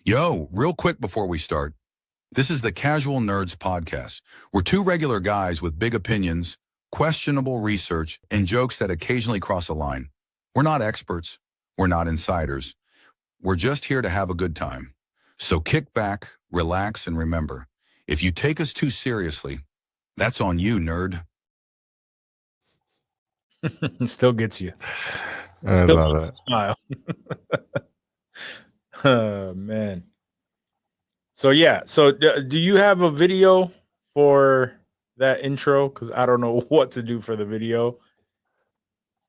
Yo, real quick before we start, this is the Casual Nerds Podcast. We're two regular guys with big opinions, questionable research, and jokes that occasionally cross a line. We're not experts. We're not insiders. We're just here to have a good time. So kick back, relax, and remember, if you take us too seriously, that's on you, nerd. Still gets you. I Still love makes you it. smile. Oh, man. So yeah. So do you have a video for that intro? Because I don't know what to do for the video.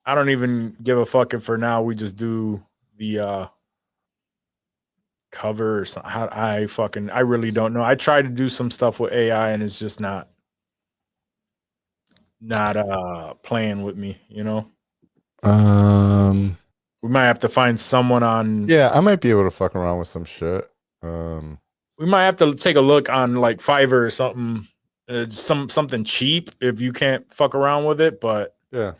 I don't even give a fuck if for now we just do the cover or something. I really don't know. I tried to do some stuff with AI and it's just not playing with me, you know? We might have to find someone on. Yeah, I might be able to fuck around with some shit. We might have to take a look on like Fiverr or something, something cheap if you can't fuck around with it, but Yeah,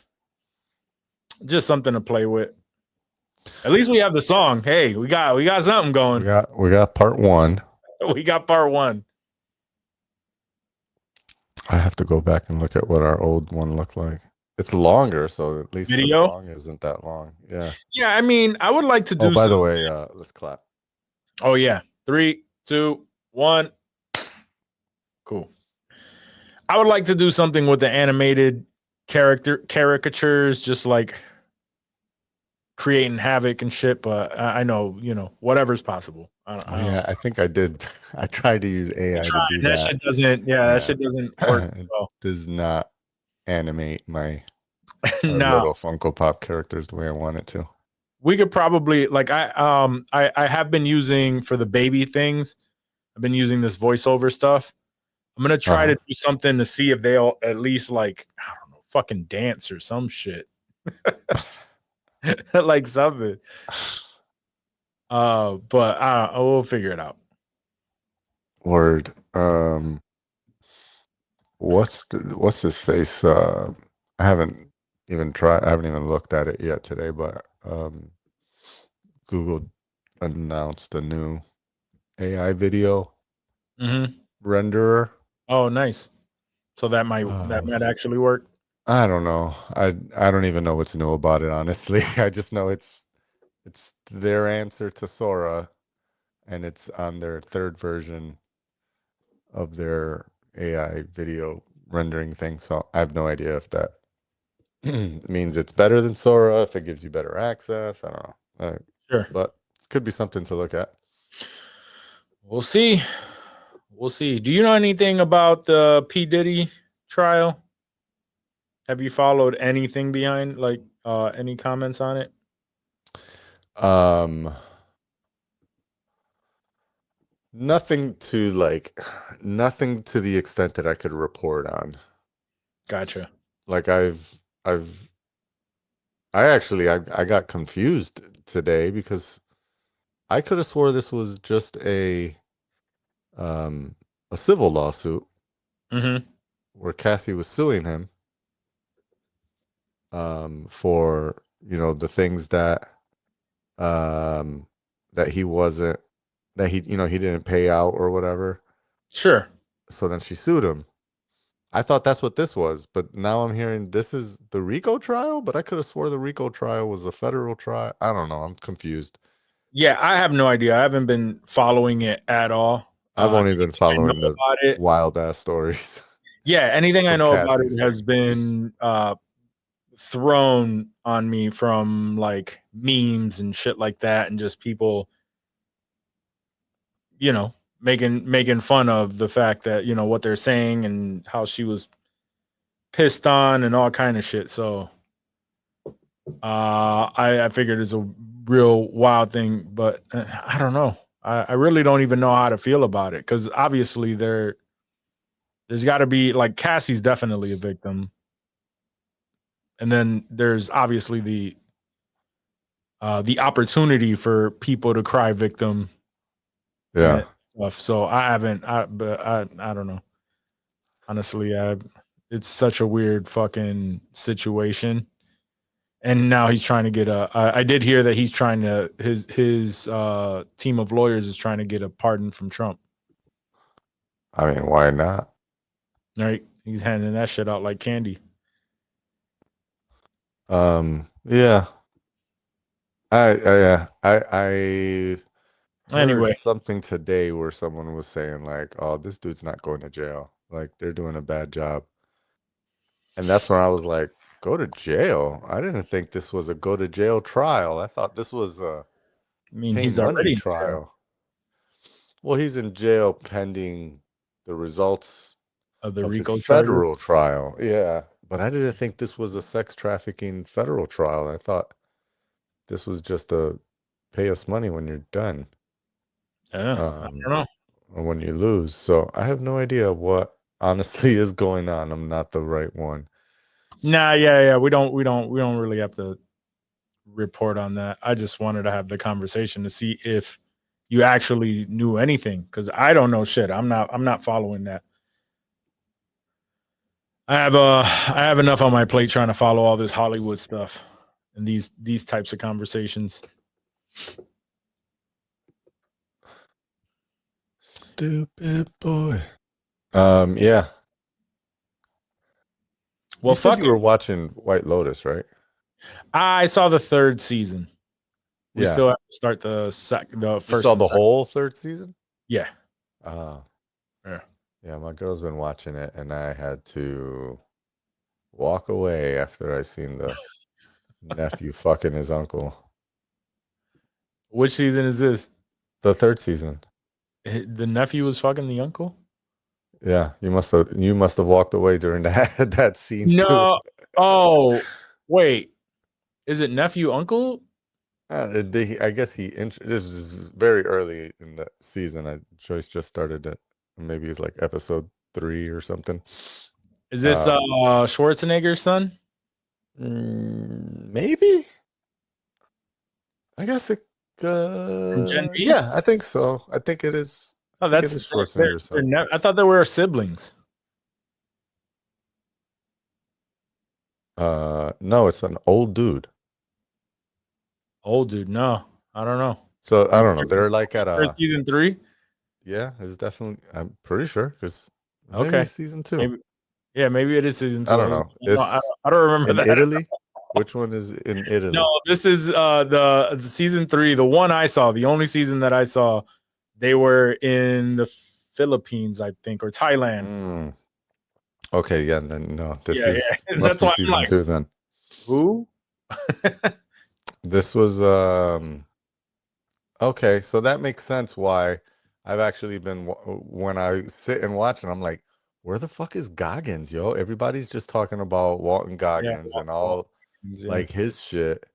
just something to play with. At least we have the song. Hey, we got something going. we got part one. We got part one. I have to go back and look at what our old one looked like. It's longer, so at least Video? the song isn't that long. Yeah. Yeah, I mean, I would like to do. Oh, by the way, let's clap. Oh yeah, 3, 2, 1. Cool. I would like to do something with the animated caricatures, just like creating havoc and shit. But I know, whatever's possible. I think I did. I tried to use AI to do that. that. Shit doesn't. Yeah, that shit doesn't work It well. does not animate my No. little Funko Pop characters the way I want it to. We could probably I have been using for the baby things. I've been using this voiceover stuff. I'm gonna try to do something to see if they'll at least like, I don't know, fucking dance or some shit. Like something. But we'll figure it out. Word. What's his face? I haven't even looked at it yet today, but Google announced a new AI video renderer. Oh, nice. So that might actually work. I don't know. I don't even know what's new about it, honestly. I just know it's their answer to Sora, and it's on their third version of their AI video rendering thing. So I have no idea if that means it's better than Sora, if it gives you better access. I don't know. Sure. But it could be something to look at. We'll see. Do you know anything about the P. Diddy trial? Have you followed anything behind, like any comments on it? Nothing to the extent that I could report on. Gotcha. Like I got confused today because I could have swore this was just a civil lawsuit where Cassie was suing him for the things that he didn't pay out or whatever. Sure. So then she sued him. I thought that's what this was, but now I'm hearing this is the RICO trial, but I could have swore the RICO trial was a federal trial. I don't know. I'm confused. Yeah, I have no idea. I haven't been following it at all. I've only been following the wild ass stories. Yeah, anything I know about it has been thrown on me from like memes and shit like that, and just people, making fun of the fact that what they're saying and how she was pissed on and all kind of shit. So I figured it's a real wild thing, but I don't know. I really don't even know how to feel about it, because obviously there's got to be, like, Cassie's definitely a victim, and then there's obviously the opportunity for people to cry victim. Yeah. Stuff. So I don't know. Honestly, it's such a weird fucking situation. And now he's trying to get I did hear that he's trying to his team of lawyers is trying to get a pardon from Trump. I mean, why not? Right? He's handing that shit out like candy. Yeah. I heard Anyway, something today where someone was saying like, "Oh, this dude's not going to jail. Like they're doing a bad job." And that's when I was like, "Go to jail? I didn't think this was a go to jail trial. I thought this was a I mean, pay he's money already in jail. trial." Well, he's in jail pending the results Of the of his RICO charges. federal trial. Yeah, but I didn't think this was a sex trafficking federal trial. I thought this was just a pay us money when you're done. Yeah, I don't know. Or when you lose. So I have no idea what honestly is going on. I'm not the right one. Nah, yeah. We don't really have to report on that. I just wanted to have the conversation to see if you actually knew anything, because I don't know shit. I'm not following that. I have enough on my plate trying to follow all this Hollywood stuff and these types of conversations. Stupid boy. Yeah. Well, You said fuck you it. were watching White Lotus, right? I saw the third season. We Yeah. still have to start the You first. saw and the second. whole third season? Yeah. Yeah. Yeah. My girl's been watching it, and I had to walk away after I seen the nephew fucking his uncle. Which season is this? The third season. The nephew was fucking the uncle? Yeah, you must have walked away during that scene. No. Oh, wait. Is it nephew uncle? I guess this was very early in the season. Joyce just started it. Maybe it's like episode 3 or something. Is this Schwarzenegger's son? Maybe. I guess it. Gen V? Yeah, I think so. I think it is. Oh, I think that's it is Schwarzenegger's son. I thought they were siblings. No, it's an old dude. Old dude, no, I don't know. So I don't know. They're like at a season 3. Yeah, it's definitely. I'm pretty sure because Okay, season 2. maybe, yeah, maybe it is season 2. I don't know. I don't remember in that. Italy. Which one is in Italy? No, this is the season 3. The one I saw, the only season that I saw, they were in the Philippines, I think, or Thailand. Okay, yeah, then no, this Yeah. must be season 2 then. Who? This was okay, so that makes sense why I've actually been when I sit and watch and I'm like, where the fuck is Goggins, yo? Everybody's just talking about Walton Goggins and all like his shit,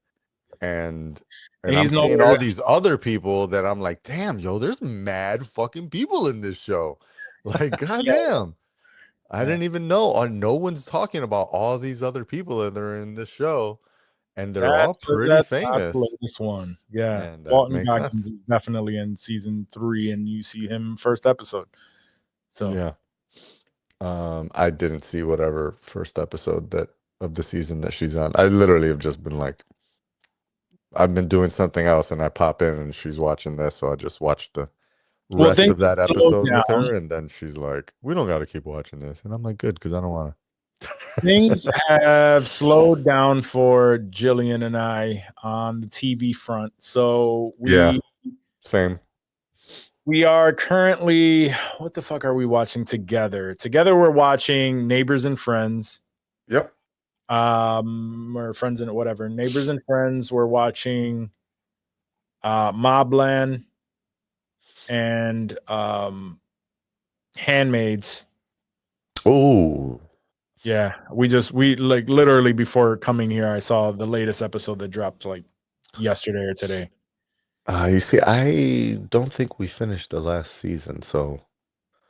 and I'm seeing all these other people that I'm like, damn, yo, there's mad fucking people in this show. Like, goddamn. I didn't even know. No one's talking about all these other people that are in this show, and they're all pretty famous. The latest one, yeah. And Walton Goggins is definitely in season 3, and you see him first episode. So yeah, I didn't see whatever first episode of the season that she's on. I literally have just been like, I've been doing something else, and I pop in and she's watching this, so I just watched the rest of that episode with her, and then she's like, "We don't got to keep watching this," and I'm like, "Good," because I don't want to. Things have slowed down for Jillian and I on the TV front. So same. We are currently, what the fuck are we watching together? Together we're watching Neighbors and Friends. Yep. Or Friends and whatever. Neighbors and Friends. We're watching Mobland and Handmaids. Oh. Yeah, we like literally before coming here, I saw the latest episode that dropped like yesterday or today. You see, I don't think we finished the last season, so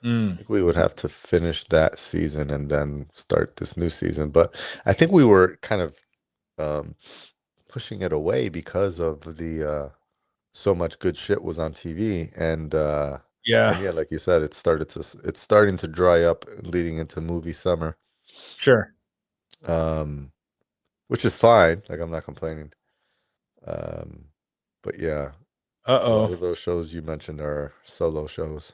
I think we would have to finish that season and then start this new season. But I think we were kind of pushing it away because of the so much good shit was on TV, and yeah, like you said, it's starting to dry up leading into movie summer. Sure. which is fine. Like, I'm not complaining. But yeah, a lot of those shows you mentioned are solo shows.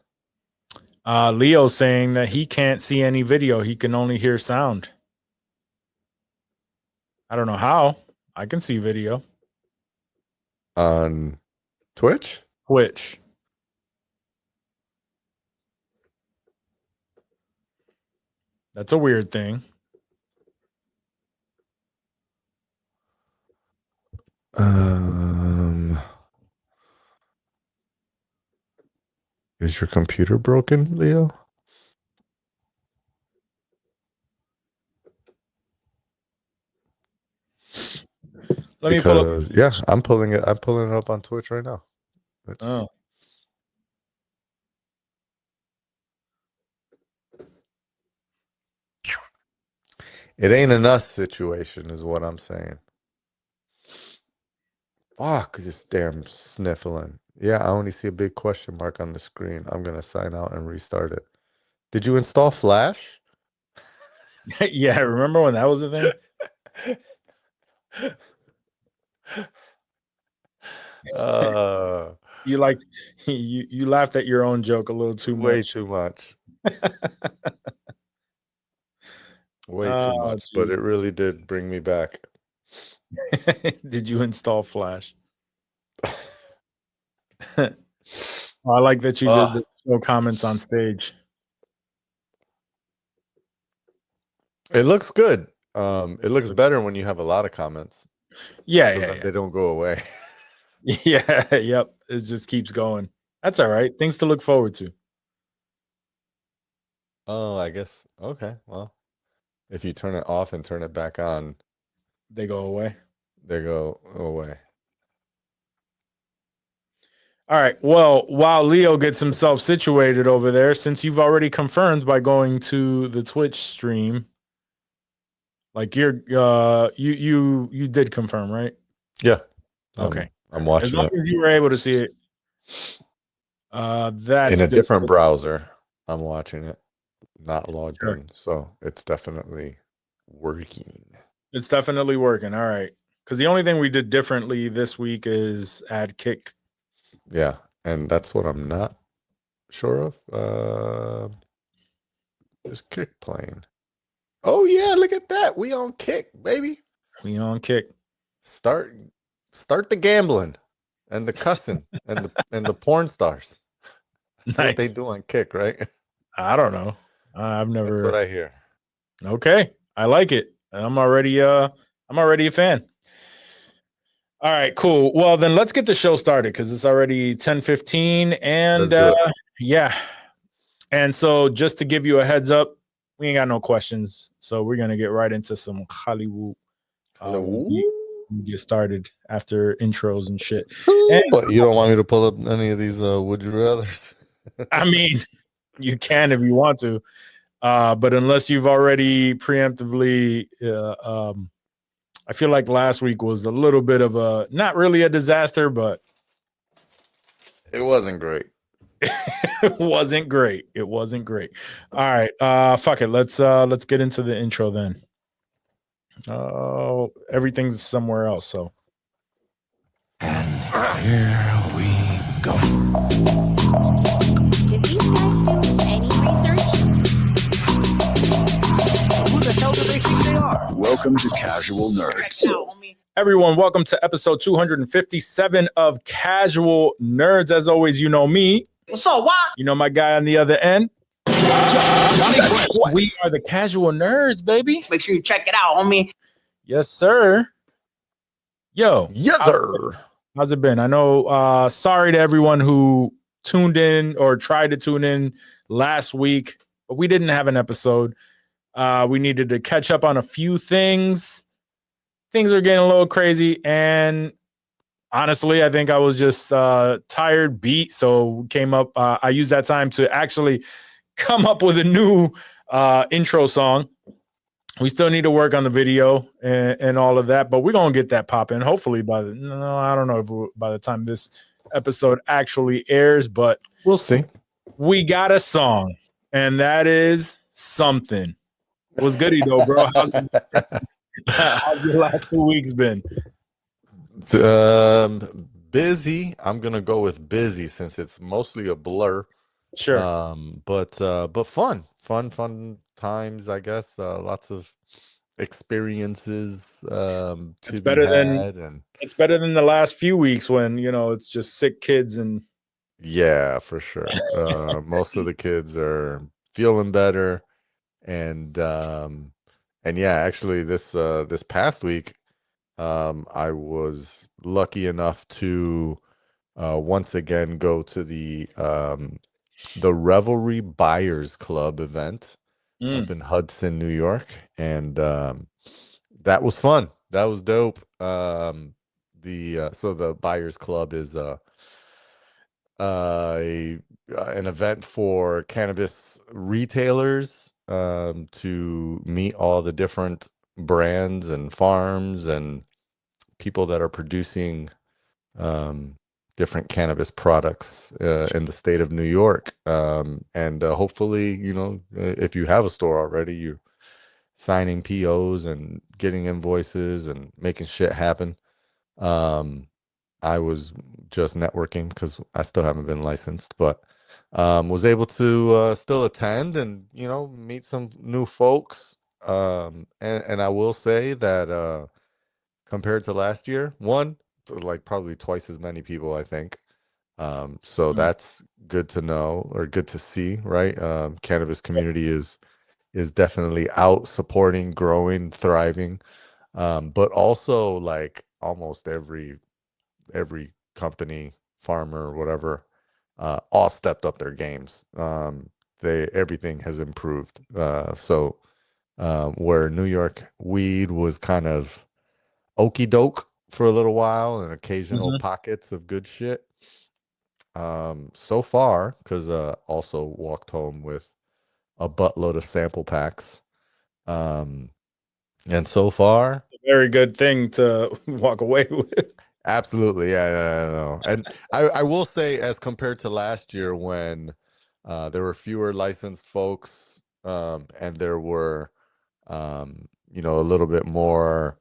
Leo saying that he can't see any video. He can only hear sound. I don't know how. I can see video. On Twitch? Twitch. That's a weird thing. Is your computer broken, Leo? Let me pull up. Yeah, I'm pulling it up on Twitch right now. Oh. It ain't an us situation, is what I'm saying. Fuck, just damn sniffling. Yeah, I only see a big question mark on the screen. I'm gonna sign out and restart it. Did you install Flash? Yeah, remember when that was a thing? You like you laughed at your own joke a little too much. Way too much. Way too much, but it really did bring me back. Did you install Flash? I like that you did the no comments on stage. It looks good. It looks better when you have a lot of comments. Yeah. They don't go away. Yeah, yep. It just keeps going. That's all right. Things to look forward to. Oh, I guess. Okay. Well, if you turn it off and turn it back on, they go away. They go away. All right. Well, while Leo gets himself situated over there, since you've already confirmed by going to the Twitch stream, like you did confirm, right? Yeah. Okay. I'm watching as long it. as you were able to see it. That's in a different browser. I'm watching it, not logged in, so it's definitely working. It's definitely working. All right. Because the only thing we did differently this week is add Kick. Yeah, and that's what I'm not sure of. Is Kick playing? Oh yeah, look at that. We on Kick, baby. We on Kick. Start the gambling and the cussing and the porn stars. That's what they do on Kick, right? I don't know. I've never. That's what I hear. Okay, I like it. I'm already a fan. All right, cool. Well, then let's get the show started because it's already 10:15, and yeah. And so, just to give you a heads up, we ain't got no questions, so we're gonna get right into some Hollywood. Get started after intros and shit. But you don't want me to pull up any of these would you rather? I mean, you can if you want to, but unless you've already preemptively, I feel like last week was a little bit of a not really a disaster, but it wasn't great. It wasn't great. All right, fuck it. Let's get into the intro then. Oh, everything's somewhere else. So, and here we go. Did these guys do any research? Who the hell do they think they are? Welcome to Casual Nerds. Everyone, welcome to episode 257 of Casual Nerds. As always, you know me. So what? You know my guy on the other end. We are the Casual Nerds, baby. Make sure you check it out, homie. Yes, sir. Yo. Yes, sir. How's it been? I know, sorry to everyone who tuned in or tried to tune in last week, but we didn't have an episode. We needed to catch up on a few things. Things are getting a little crazy, and honestly, I think I was just tired, beat, so came up. I used that time to actually come up with a new intro song. We still need to work on the video and all of that, but we're gonna get that popping. Hopefully, I don't know if by the time this episode actually airs, but we'll see. We got a song, and that is Something. What's goody though, bro? How's your last 2 weeks been? Busy. I'm gonna go with busy since it's mostly a blur. Sure. But fun times, I guess. Lots of experiences It's to be better than had, and it's better than the last few weeks when, it's just sick kids and yeah, for sure. Most of the kids are feeling better, and yeah, actually, this past week, I was lucky enough to once again go to the Revelry Buyers Club event up Mm, in Hudson, New York, and that was fun. That was dope. The so the Buyers Club is a an event for cannabis retailers to meet all the different brands and farms and people that are producing um, different cannabis products in the state of New York. And hopefully, if you have a store already, you're signing POs and getting invoices and making shit happen. Um, I was just networking because I still haven't been licensed, but was able to still attend and meet some new folks. And I will say that compared to last year, like probably twice as many people, I think. So mm. that's good to know or good to see, right? Cannabis community is definitely out supporting, growing, thriving. But also like almost every company, farmer, whatever, all stepped up their games. Everything has improved. Where New York weed was kind of okey doke for a little while and occasional Mhm. pockets of good shit. So far, because also walked home with a buttload of sample packs. Um, and so far, It's a very good thing to walk away with. absolutely, yeah, no. And I will say, as compared to last year when there were fewer licensed folks, and there were, a little bit more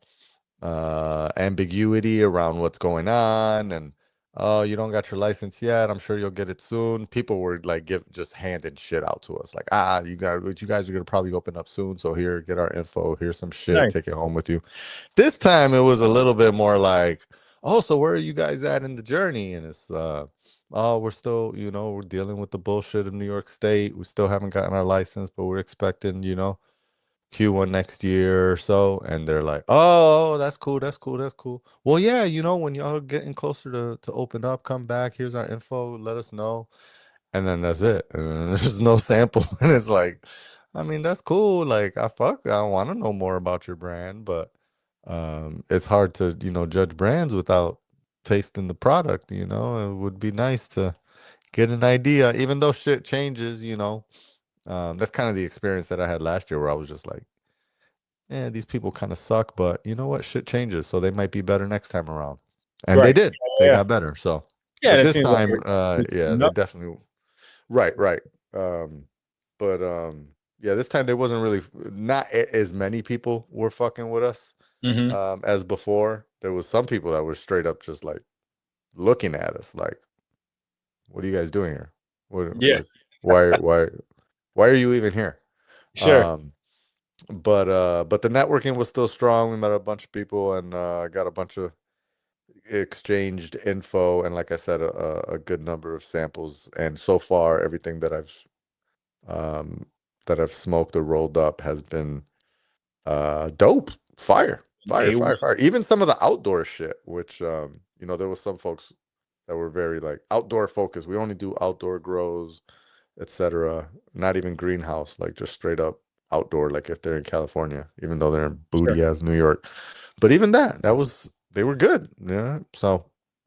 ambiguity around what's going on, and oh, you don't got your license yet, I'm sure you'll get it soon. People were like just handing shit out to us like, you guys are gonna probably open up soon, so here, get our info, here's some shit, Nice. take it home with you. This time it was a little bit more like, oh, so where are you guys at in the journey? And it's oh, we're still, we're dealing with the bullshit of New York State, we still haven't gotten our license, but we're expecting, Q1 next year or so. And they're like, oh, that's cool, that's cool, that's cool. Well, yeah, when y'all are getting closer to open up, come back, here's our info, let us know. And then that's it. And then there's no sample. And it's like, I mean, that's cool. Like, I want to know more about your brand, but it's hard to, judge brands without tasting the product, It would be nice to get an idea, even though shit changes, That's kind of the experience that I had last year where I was just like, yeah, these people kind of suck, but you know what? Shit changes, so they might be better next time around. And they Right. did. They Yeah. got better. So, Yeah, and but it this seems like time, it's yeah, no. they definitely right. But yeah, this time there wasn't really not as many people were fucking with us Mhm. as before. There was some people that were straight up just like looking at us like, "What are you guys doing here? What Yeah, like why are you even here?" sure. Um, but the networking was still strong. We met a bunch of people and got a bunch of exchanged info and, like I said, a good number of samples. And so far, everything um, that I've smoked or rolled up has been dope. Fire, fire, A1. fire, fire. Even some of the outdoor shit, which there was some folks that were very like outdoor focused. We only do outdoor grows, etc. Not even greenhouse, like just straight up outdoor, like if they're in California, even though they're in Sure. booty ass New York. But even they were good. Yeah. So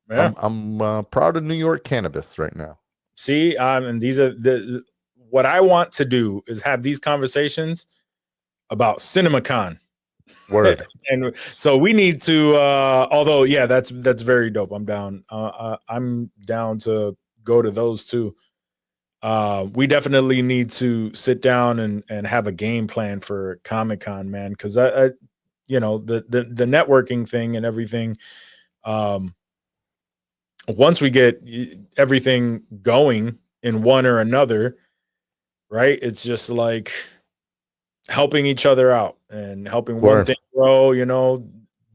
Yeah. I'm proud of New York cannabis right now. See, and these are what I want to do is have these conversations about CinemaCon. Word. And so we need to although yeah, that's very dope. I'm down to go to those too. We definitely need to sit down and have a game plan for Comic-Con, man, cuz the networking thing and everything. Once we get everything going in one or another, right? It's just like helping each other out and helping one Word. thing grow,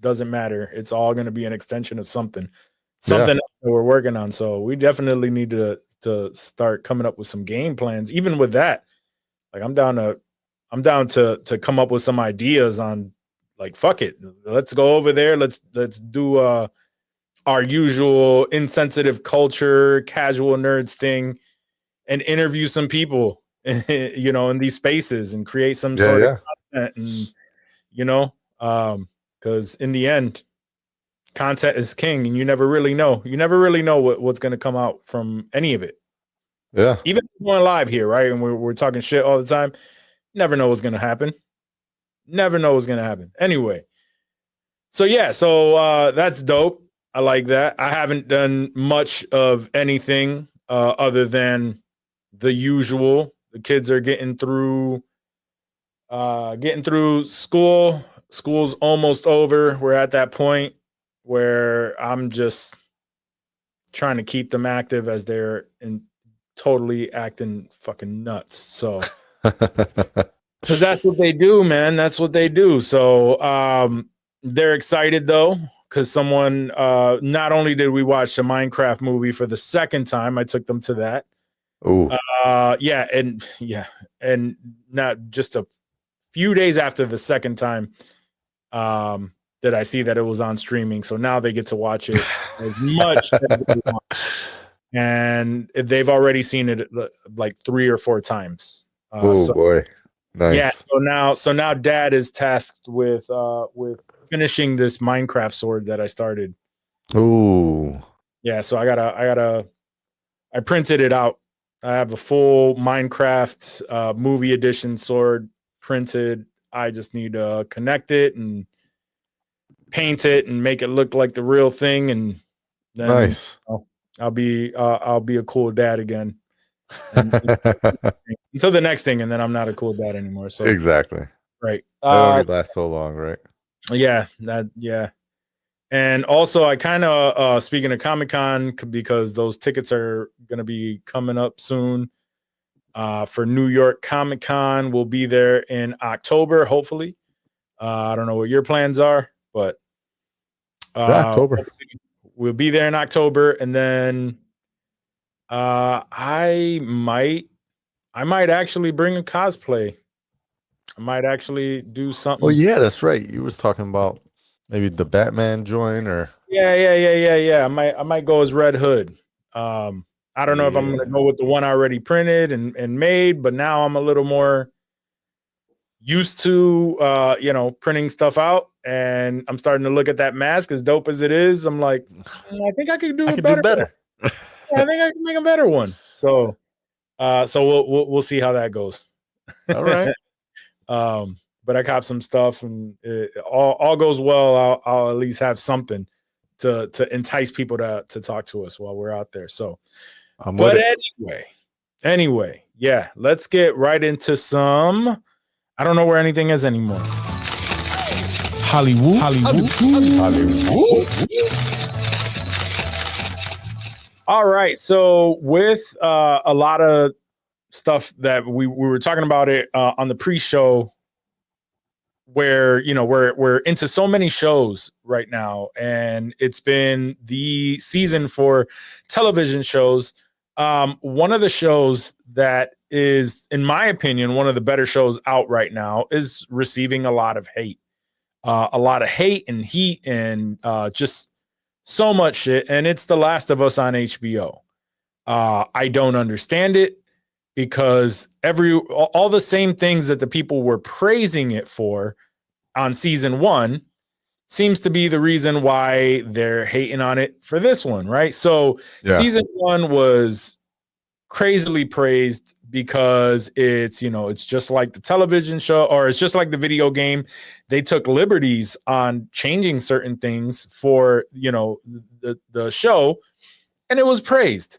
doesn't matter. It's all going to be an extension of something else that we're working on. So we definitely need to start coming up with some game plans. Even with that, like I'm down to come up with some ideas on, like, fuck it. Let's go over there. Let's do our usual insensitive culture, casual nerds thing and interview some people, in these spaces and create some sort of content. And, because in the end, content is king, and you never really know. You never really know what's going to come out from any of it. Yeah. Even going live here, right? And we're talking shit all the time. Never know what's going to happen. Never know what's going to happen. Anyway. So that's dope. I like that. I haven't done much of anything other than the usual. The kids are getting through school. School's almost over. We're at that point where I'm just trying to keep them active as they're totally acting fucking nuts. So, because that's what they do, man. That's what they do. So, they're excited though, because someone, not only did we watch the Minecraft movie for the second time, I took them to that. Ooh. And not just a few days after the second time, that I see that it was on streaming. So now they get to watch it as much as they want. And they've already seen it like 3 or 4 times. Boy. Nice. Yeah. So now dad is tasked with finishing this Minecraft sword that I started. Ooh. Yeah. So I printed it out. I have a full Minecraft movie edition sword printed. I just need to connect it and paint it and make it look like the real thing. And then Nice. I'll be a cool dad again. Until the next thing, and then I'm not a cool dad anymore. So exactly. Right. That only lasts so long, right? Yeah. And also, I kind of, speaking of Comic-Con, because those tickets are going to be coming up soon for New York Comic-Con. We'll be there in October, hopefully. I don't know what your plans are, but October. We'll be there in October. And then I might actually bring a cosplay. I might actually do something. Oh, yeah, that's right. You was talking about maybe the Batman joint or Yeah. I might go as Red Hood. I don't know if I'm gonna go with the one I already printed and made, but now I'm a little more used to printing stuff out, and I'm starting to look at that mask, as dope as it is. I'm like, I think I could do it better. Yeah, I think I can make a better one. So we'll see how that goes. all right. But I cop some stuff, and all goes well. I'll at least have something to entice people to talk to us while we're out there. So, anyway, yeah, let's get right into some. I don't know where anything is anymore. Hollywood. All right, so with a lot of stuff that we were talking about it on the pre-show, where we're into so many shows right now, and it's been the season for television shows. One of the shows that is, in my opinion, one of the better shows out right now is receiving a lot of hate and heat and just so much shit, and it's The Last of Us on HBO. I don't understand it, because all the same things that the people were praising it for on season 1 seems to be the reason why they're hating on it for this one, right? So season 1 was crazily praised because it's just like the television show, or it's just like the video game. They took liberties on changing certain things for the show, and it was praised.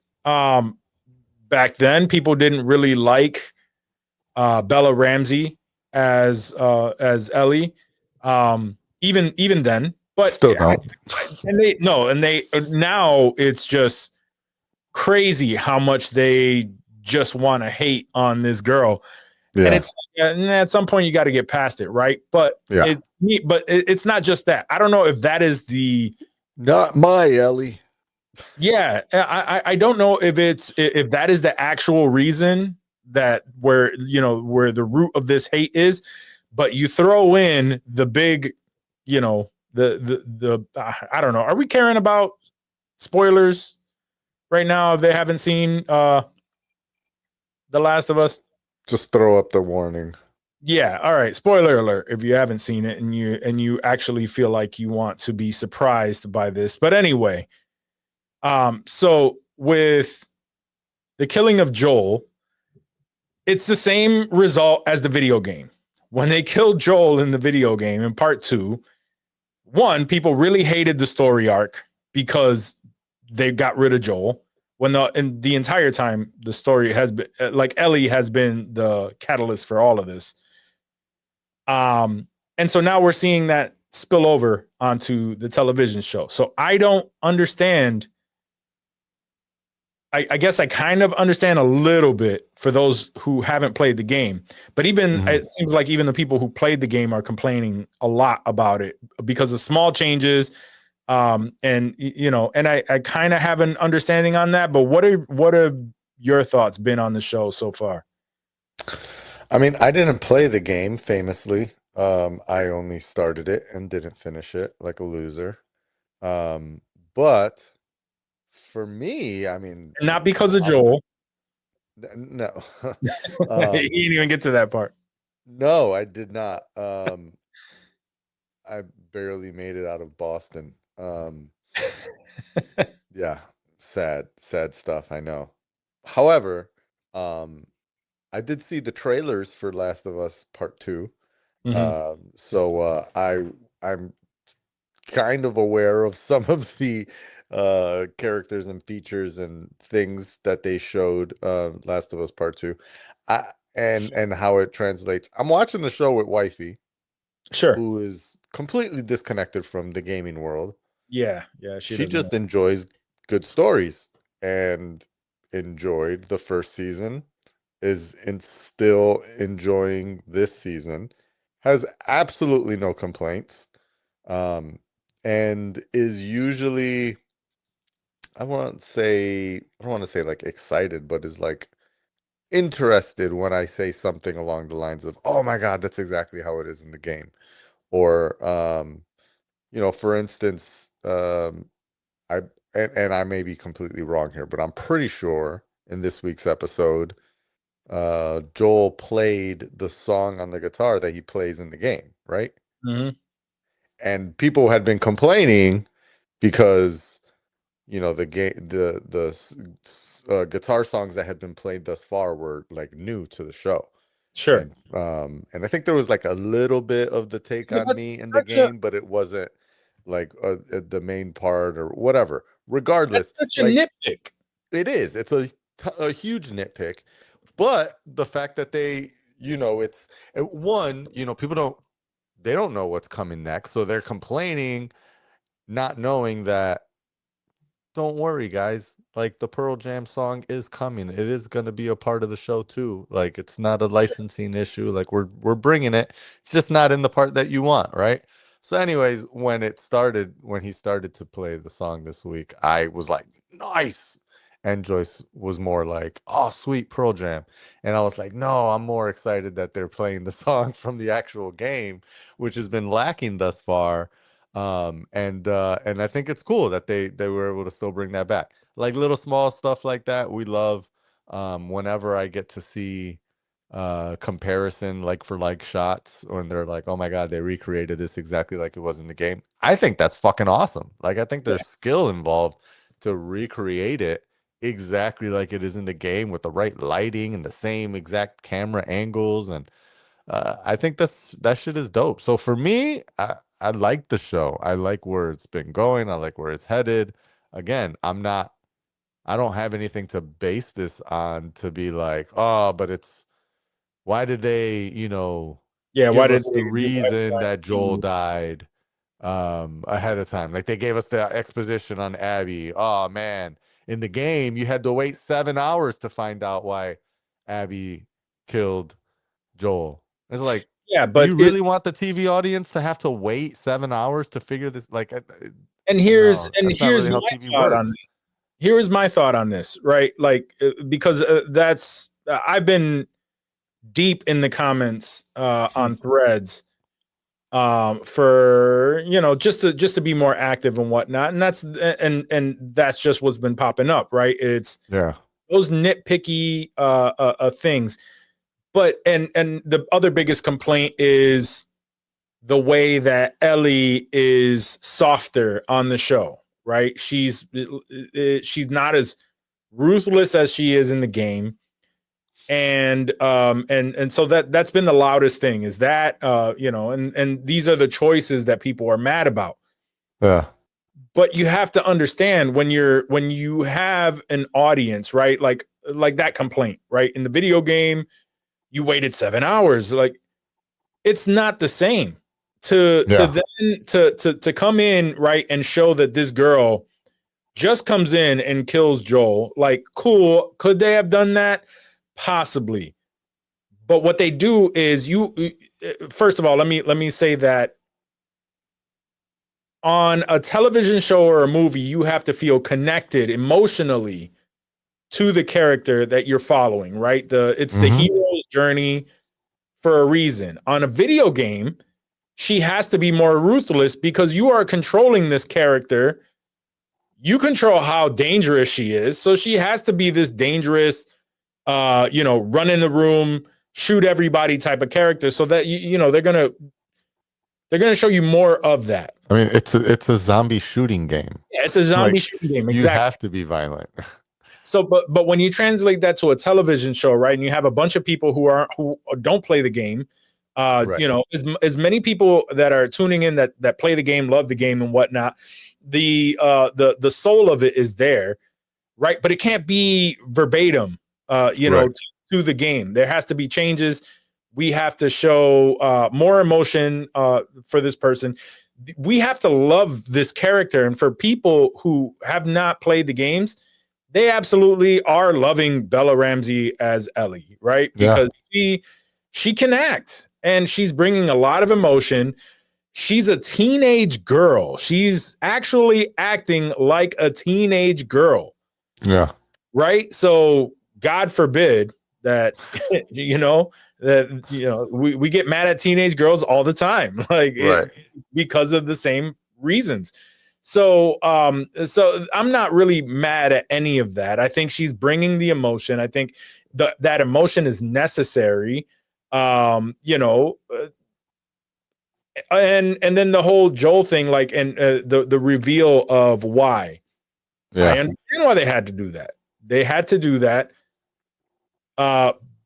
Back then, people didn't really like Bella Ramsey as Ellie. even then. But Still don't. and they now it's just crazy how much they just want to hate on this girl. And it's at some point you got to get past it, right? But Yeah. it's not just that. I don't know if that is the Not my Ellie. yeah. I don't know if that is the actual reason that where the root of this hate is, but you throw in the big, the I don't know. Are we caring about spoilers right now if they haven't seen The Last of Us? Just throw up the warning. Yeah, all right. Spoiler alert if you haven't seen it and you actually feel like you want to be surprised by this. But anyway, so with the killing of Joel, it's the same result as the video game. When they killed Joel in the video game in part 2, one, people really hated the story arc because they got rid of Joel. When the entire time the story has been like Ellie has been the catalyst for all of this. And so now we're seeing that spill over onto the television show. So I don't understand. I guess I kind of understand a little bit for those who haven't played the game, but even it seems like even the people who played the game are complaining a lot about it because of small changes. And I kind of have an understanding on that, but what have your thoughts been on the show so far? I mean, I didn't play the game famously. I only started it and didn't finish it like a loser. But for me, I mean, Not because of Joel. No. You didn't even get to that part. No, I did not. I barely made it out of Boston. Yeah, sad stuff, I know. However, I did see the trailers for Last of Us Part 2. So I'm kind of aware of some of the characters and features and things that they showed Last of Us Part 2. And how it translates. I'm watching the show with wifey, Sure, who is completely disconnected from the gaming world. Yeah, She just enjoys good stories and enjoyed the first season, is still enjoying this season, has absolutely no complaints, and is usually, I don't want to say like excited, but is like interested when I say something along the lines of, "Oh my God, that's exactly how it is in the game," or for instance, I and I may be completely wrong here, but I'm pretty sure in this week's episode, Joel played the song on the guitar that he plays in the game, right? And people had been complaining because the guitar songs that had been played thus far were like new to the show. Sure. And I think there was like a little bit of the take on me in the game, but it wasn't like the main part or whatever. Regardless, that's such a nitpick. It is. It's a huge nitpick, but the fact that they, it's one, people they don't know what's coming next, so they're complaining, not knowing that. Don't worry, guys. Like the Pearl Jam song is coming. It is going to be a part of the show too. Like it's not a licensing issue. Like we're bringing it. It's just not in the part that you want, right? So, anyways, when he started to play the song this week, I was like, nice. And Joyce was more like, oh, sweet Pearl Jam. And I was like, no, I'm more excited that they're playing the song from the actual game, which has been lacking thus far. And I think it's cool that they were able to still bring that back. Like little small stuff like that, we love. Whenever I get to see comparison like for like shots when they're like, oh my God, they recreated this exactly like it was in the game. I think that's fucking awesome. Like I think there's skill involved to recreate it exactly like it is in the game with the right lighting and the same exact camera angles. And I think that shit is dope. So for me, I like the show. I like where it's been going. I like where it's headed. Again, I don't have anything to base this on to be like, oh, but why did they, why give did us the reason that Joel died? ahead of time. Like they gave us the exposition on Abby. Oh man, in the game you had to wait 7 hours to find out why Abby killed Joel. It's like, Yeah, do but you really want the TV audience to have to wait 7 hours to figure this? Like, and here's no, that's not really my how TV thought on works. this. Here's my thought on this, right? Like because that's I've been deep in the comments on threads for just to be more active and whatnot, and that's just what's been popping up, right? It's Yeah. those nitpicky things, but and the other biggest complaint is the way that Ellie is softer on the show, right? She's not as ruthless as she is in the game, and so that's been the loudest thing is that and these are the choices that people are mad about. Yeah. But you have to understand when you have an audience, right? Like that complaint, right? In the video game, you waited 7 hours. Like it's not the same to come in, right, and show that this girl just comes in and kills Joel. Like, cool. Could they have done that? Possibly. But what they do is first of all, let me say that on a television show or a movie, you have to feel connected emotionally to the character that you're following, right? It's the hero's journey for a reason. On a video game, she has to be more ruthless because you are controlling this character. You control how dangerous she is. So she has to be this dangerous, run in the room, shoot everybody type of character so that, they're going to show you more of that. I mean, it's a zombie shooting game. Yeah, it's a zombie shooting game. Exactly. You have to be violent. So, but when you translate that to a television show, right, and you have a bunch of people who don't play the game, right. As many people that are tuning in that play the game, love the game and whatnot, the soul of it is there, right? But it can't be verbatim, right. to the game. There has to be changes. We have to show more emotion for this person. We have to love this character. And for people who have not played the games, they absolutely are loving Bella Ramsey as Ellie, right? Because she can act and she's bringing a lot of emotion. She's a teenage girl. She's actually acting like a teenage girl. Yeah. Right? So God forbid that, we get mad at teenage girls all the time, because of the same reasons. So I'm not really mad at any of that. I think she's bringing the emotion. I think that emotion is necessary. And then the whole Joel thing, the reveal of why. Yeah. I understand why they had to do that. They had to do that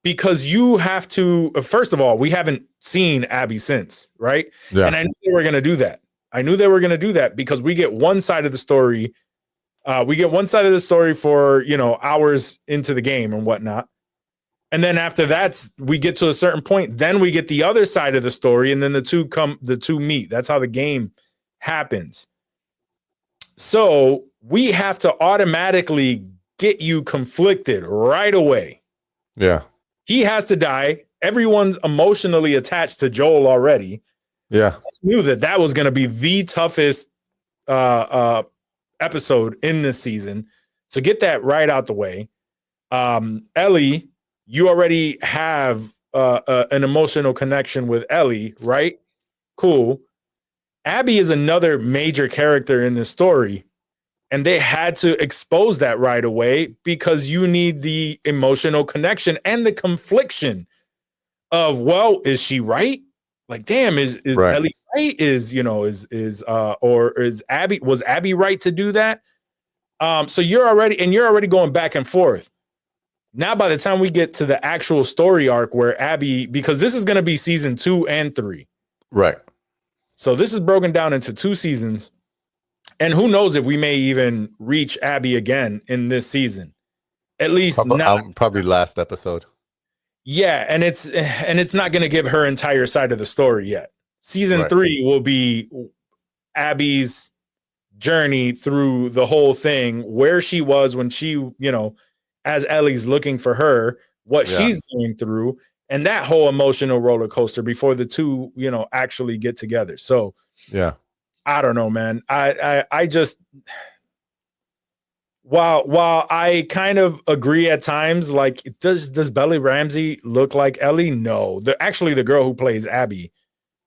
because you have to. First of all, we haven't seen Abby since, right? Yeah. And I knew they were going to do that. I knew they were going to do that because we get one side of the story. We get one side of the story for, hours into the game and whatnot. And then after that, we get to a certain point. Then we get the other side of the story. And then the two meet. That's how the game happens. So we have to automatically get you conflicted right away. Yeah. He has to die. Everyone's emotionally attached to Joel already. Yeah. I knew that was going to be the toughest episode in this season. So get that right out the way. Ellie, you already have an emotional connection with Ellie, right? Cool. Abby is another major character in this story. And they had to expose that right away because you need the emotional connection and the confliction of, well, is she right? Like, damn, is right. Ellie right? Was Abby right to do that? So you're already going back and forth. Now, by the time we get to the actual story arc where Abby, because this is going to be season 2 and 3. Right. So this is broken down into 2 seasons. And who knows if we may even reach Abby again in this season. At least probably last episode. Yeah, and it's not going to give her entire side of the story yet. Season 3 will be Abby's journey through the whole thing, where she was when she, you know, as Ellie's looking for her, what she's going through, and that whole emotional roller coaster before the two, you know, actually get together. So Yeah. I don't know, man. I just while I kind of agree at times, like does Bella Ramsey look like Ellie? No. The girl who plays Abby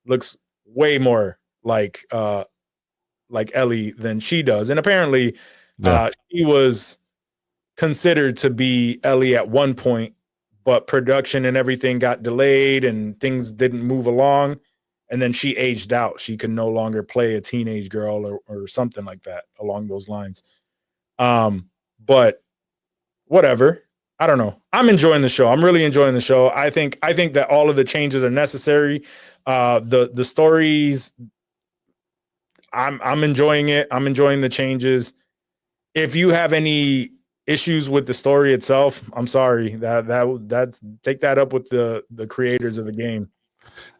looks way more like Ellie than she does. And apparently she was considered to be Ellie at one point, but production and everything got delayed and things didn't move along. And then she aged out. She could no longer play a teenage girl or something like that along those lines. But whatever. I don't know. I'm enjoying the show. I'm really enjoying the show. I think that all of the changes are necessary. The stories, I'm enjoying it. I'm enjoying the changes. If you have any issues with the story itself, I'm sorry. That take that up with the creators of the game.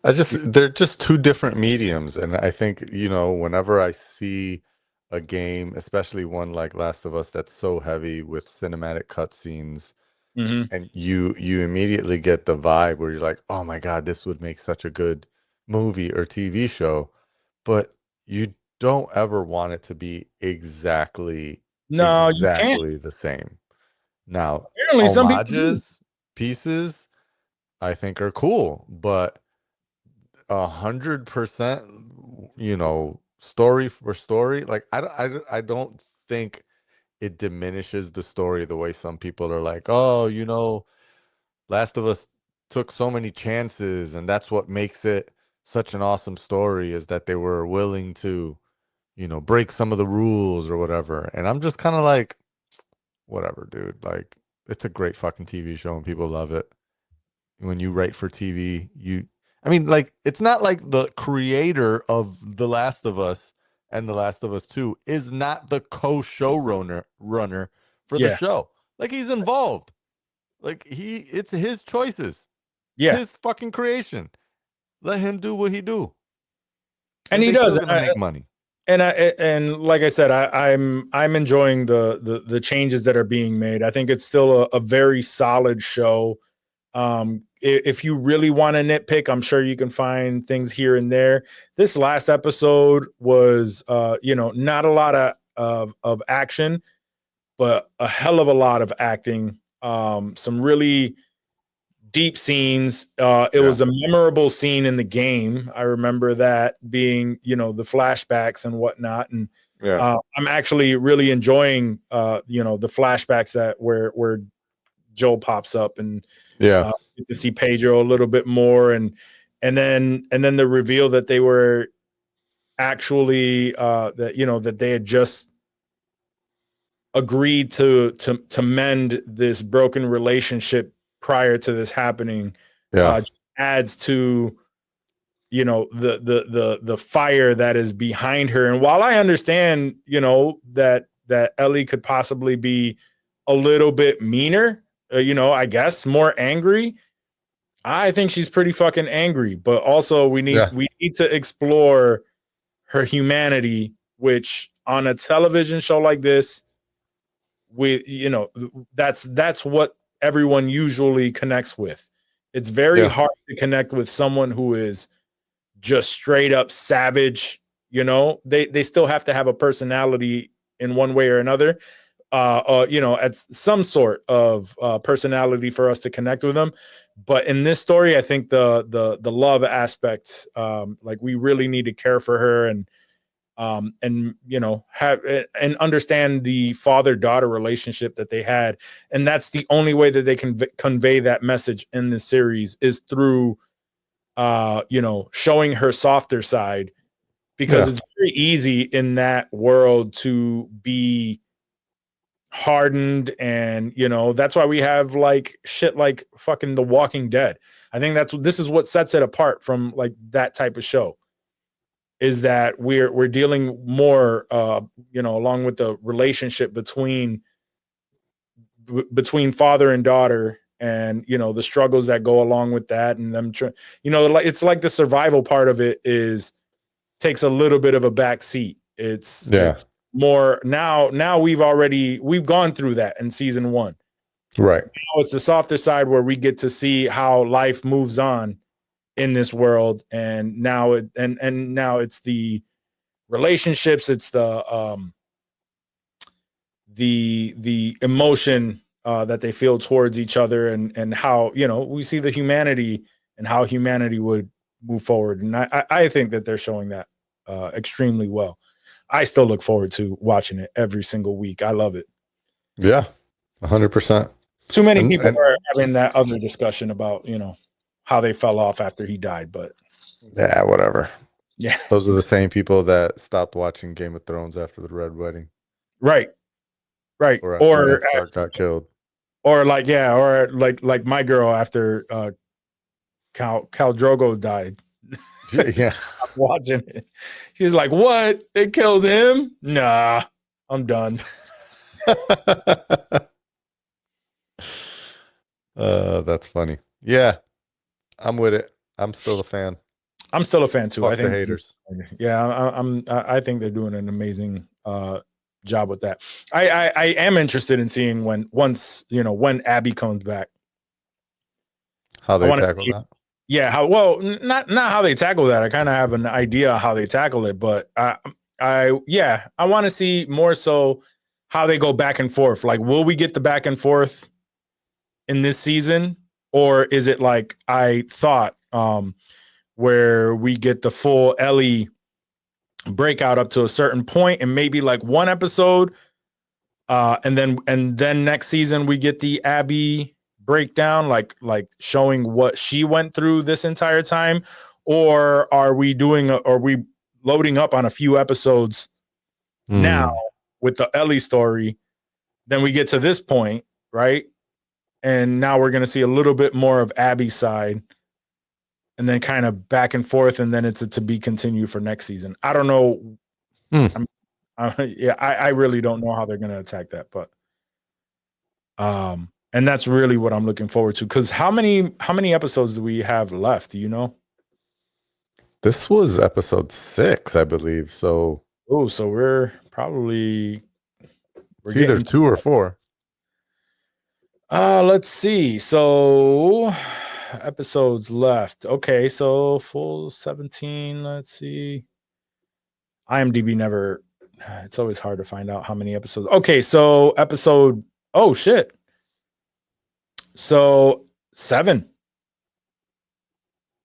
They're just two different mediums, and I think, you know, whenever I see a game, especially one like Last of Us that's so heavy with cinematic cutscenes, and you immediately get the vibe where you're like, oh my God, this would make such a good movie or TV show, but you don't ever want it to be exactly No, you can't. the same. Now, Apparently, some people do. homages, pieces, I think are cool, but 100%, you know, story for story, like I don't think it diminishes the story the way some people are like, oh, you know, Last of Us took so many chances, and that's what makes it such an awesome story, is that they were willing to, you know, break some of the rules or whatever. And I'm just kind of like, whatever, dude. Like, it's a great fucking TV show and people love it. When you write for TV, I mean, like, it's not like the creator of The Last of Us and The Last of Us 2 is not the co-showrunner for the show. Like, he's involved. Like, it's his choices. Yeah. His fucking creation. Let him do what he do. And he does. Gonna make money. And like I said, I'm enjoying the changes that are being made. I think it's still a very solid show. If you really want to nitpick, I'm sure you can find things here and there. This last episode was, you know, not a lot of action, but a hell of a lot of acting. Some really deep scenes. It was a memorable scene in the game. I remember that being, you know, the flashbacks and whatnot. And I'm actually really enjoying, you know, the flashbacks that where Joel pops up and get to see Pedro a little bit more, and then the reveal that they were actually that, you know, that they had just agreed to mend this broken relationship prior to this happening. Just adds to, you know, the fire that is behind her. And while I understand, you know, that Ellie could possibly be a little bit meaner, you know, I guess more angry, I think she's pretty fucking angry. But also we need to explore her humanity, which on a television show like this, you know, that's what everyone usually connects with. It's very hard to connect with someone who is just straight up savage. You know, they still have to have a personality in one way or another. You know, at some sort of personality for us to connect with them. But in this story, I think the love aspect, like we really need to care for her and you know, have and understand the father-daughter relationship that they had. And that's the only way that they can convey that message in this series, is through you know, showing her softer side, because it's very easy in that world to be hardened. And, you know, that's why we have like shit like fucking The Walking Dead. I think this is what sets it apart from like that type of show, is that we're dealing more, you know, along with the relationship between father and daughter, and, you know, the struggles that go along with that, and them, you know, like it's like the survival part of it is takes a little bit of a back seat. It's Yeah. more now we've gone through that in season 1. Right. Now it's the softer side where we get to see how life moves on in this world, and now it's the relationships, it's the emotion that they feel towards each other, and how, you know, we see the humanity and how humanity would move forward. And I think that they're showing that extremely well. I still look forward to watching it every single week. I love it. Yeah. 100%. Too many And- people and- are having that other discussion about, you know, how they fell off after he died, but Yeah, whatever. yeah, Those are the same people that stopped watching Game of Thrones after the Red Wedding, right, or after or Ned Stark got killed. or like my girl after Cal Drogo died. Yeah. I'm watching it. She's like, "What? They killed him? Nah, I'm done." That's funny. Yeah, I'm with it. I'm still a fan. I'm still a fan too. Fuck I think the haters. Yeah, I think they're doing an amazing job with that. I am interested in seeing when Abby comes back. How they wanna tackle see- that. Yeah, not how they tackle that. I kind of have an idea how they tackle it, but I want to see more so how they go back and forth. Like, will we get the back and forth in this season, or is it like I thought, where we get the full Ellie breakout up to a certain point, and maybe like one episode, and then next season we get the Abby breakdown, like showing what she went through this entire time, or are we loading up on a few episodes now with the Ellie story? Then we get to this point, right? And now we're going to see a little bit more of Abby's side, and then kind of back and forth, and then it's a to be continued for next season. I don't know. I really don't know how they're going to attack that, but and that's really what I'm looking forward to. Because how many episodes do we have left? Do you know? This was episode 6, I believe. So So we're probably it's either 2 or 4. Let's see. So episodes left. Okay, so full 17. Let's see. IMDb never. It's always hard to find out how many episodes. Okay, so episode. Oh shit. So 7.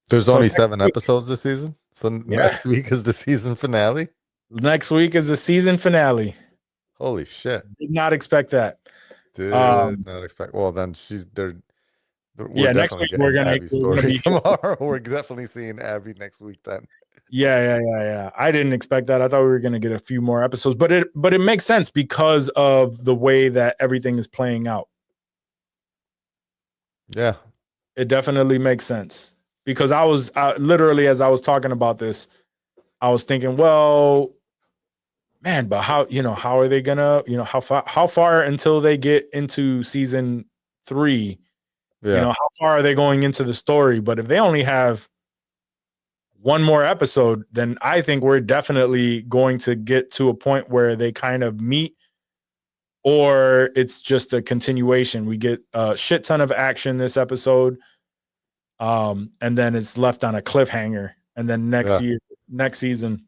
There's So only next 7 week- episodes this season. So next week is the season finale. Next week is the season finale. Holy shit! Did not expect that. Did Um, not expect. Well, then she's there. Yeah, next week we're gonna- Abby's we're gonna story be- tomorrow. We're definitely seeing Abby next week. Then Yeah. I didn't expect that. I thought we were going to get a few more episodes, but it makes sense because of the way that everything is playing out. yeah, It definitely makes sense because I was literally, as I was talking about this, I was thinking, well, man, but how are they gonna, how far until they get into season 3? yeah. How far are they going into the story? But if they only have one more episode, then I think we're definitely going to get to a point where they kind of meet, or it's just a continuation. We get a shit ton of action this episode, and then it's left on a cliffhanger, and then next season.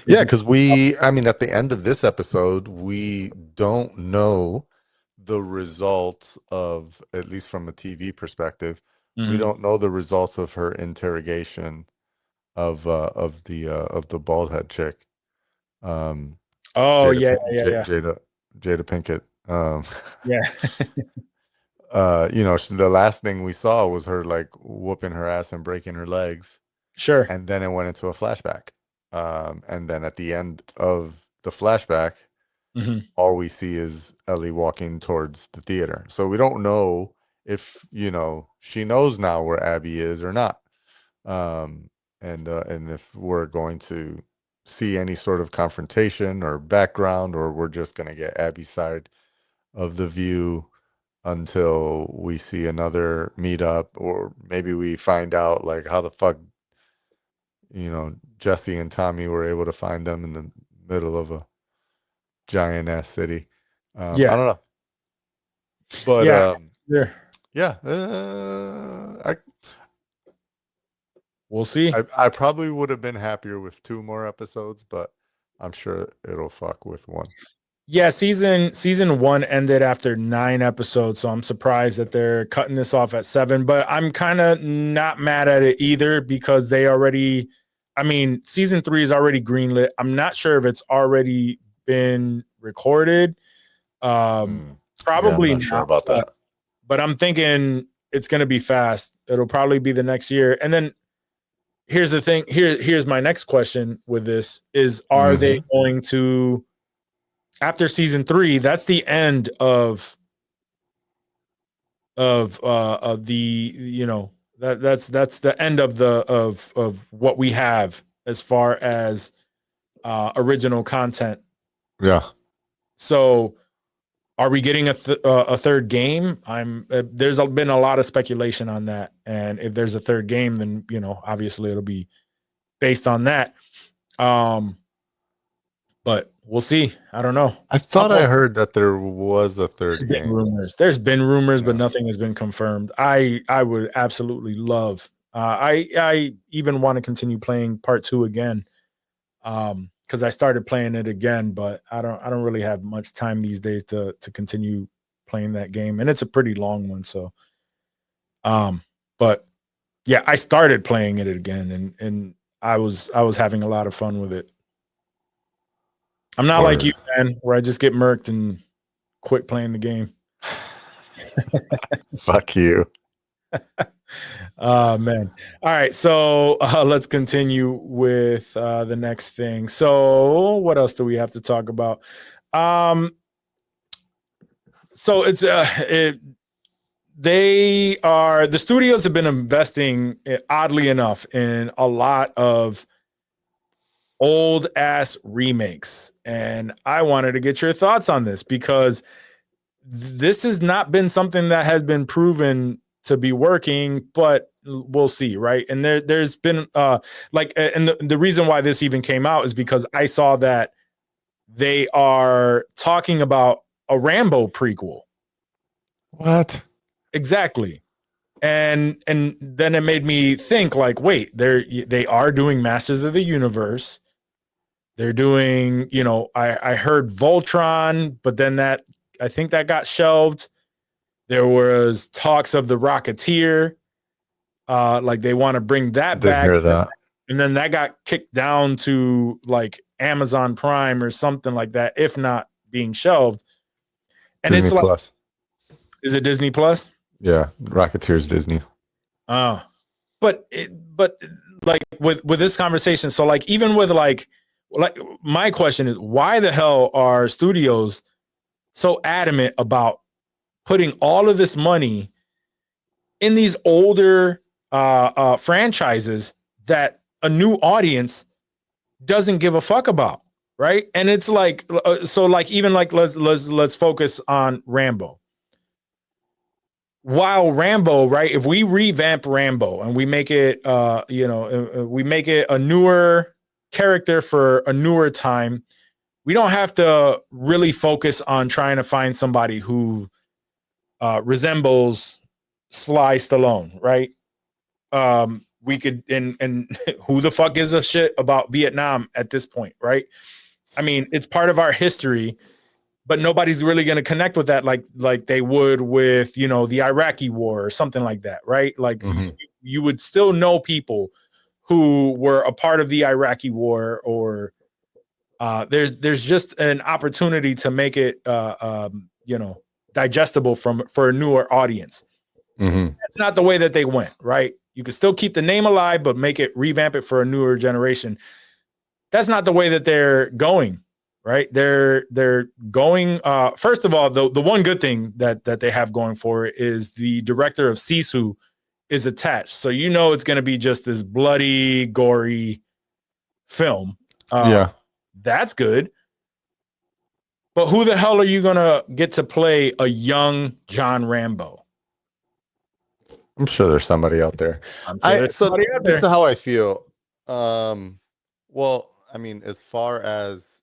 Yeah, because I mean, at the end of this episode, we don't know the results of, at least from a TV perspective, we don't know the results of her interrogation of the bald head chick. Oh Jada Pinkett. Yeah. The last thing we saw was her like whooping her ass and breaking her legs, Sure. and then it went into a flashback. And then at the end of the flashback, all we see is Ellie walking towards the theater. So we don't know if she knows now where Abby is or not, and if we're going to see any sort of confrontation or background, or we're just going to get Abby's side of the view until we see another meetup, or maybe we find out like how the fuck Jesse and Tommy were able to find them in the middle of a giant ass city. I Yeah. don't know, but Yeah. There. yeah, We'll see. I probably would have been happier with 2 more episodes, but I'm sure it'll fuck with 1. Yeah, season 1 ended after 9 episodes, so I'm surprised that they're cutting this off at 7, but I'm kind of not mad at it either because season 3 is already greenlit. I'm not sure if it's already been recorded. Probably I'm not sure about that. But I'm thinking it's going to be fast. It'll probably be the next year. And then here's the thing. Here's my next question with this is, are they going to, after season 3, that's the end of the, that's the end of of what we have as far as original content. Yeah. So are we getting a third game? There's been a lot of speculation on that, and if there's a third game, then obviously it'll be based on that. But we'll see. I don't know. I thought I heard that there was a third game. There's been rumors, but nothing has been confirmed. I would absolutely love. I even want to continue playing part 2 again. Because I started playing it again, but I don't really have much time these days to continue playing that game, and it's a pretty long one. So, but yeah, I started playing it again, and I was having a lot of fun with it. I'm not like you, man, where I just get murked and quit playing the game. Fuck you. Man. All right, so let's continue with the next thing. So what else do we have to talk about? So it's the studios have been investing, oddly enough, in a lot of old ass remakes, and I wanted to get your thoughts on this because this has not been something that has been proven to be working, but we'll see, right? And there's been and the reason why this even came out is because I saw that they are talking about a Rambo prequel. What? Exactly. And then it made me think, like, wait, they are doing Masters of the Universe. They're doing, I heard Voltron, but then I think that got shelved. There was talks of the Rocketeer, like they want to bring that back. Hear that. And then that got kicked down to like Amazon Prime or something like that, if not being shelved. And Disney it's like, Plus. Is it Disney Plus? Yeah, Rocketeer's Disney. Oh, but like with this conversation, so like even with like my question is, why the hell are studios so adamant about putting all of this money in these older franchises that a new audience doesn't give a fuck about, right? And it's like, so like even like let's focus on Rambo. While Rambo, right? If we revamp Rambo and we make it, we make it a newer character for a newer time, we don't have to really focus on trying to find somebody who resembles Sly Stallone, right? We could, and who the fuck gives a shit about Vietnam at this point, right? I mean, it's part of our history, but nobody's really going to connect with that like they would with, the Iraqi war or something like that, right? Like you would still know people who were a part of the Iraqi war, or there's just an opportunity to make it digestible for a newer audience. That's not the way that they went, right? You can still keep the name alive, but revamp it for a newer generation. That's not the way that they're going, right? They're going. First of all, the one good thing that they have going for it is the director of Sisu is attached, so it's going to be just this bloody, gory film. Yeah, that's good. But who the hell are you going to get to play a young John Rambo? I'm sure there's somebody out there. This is how I feel. Well, I mean, as far as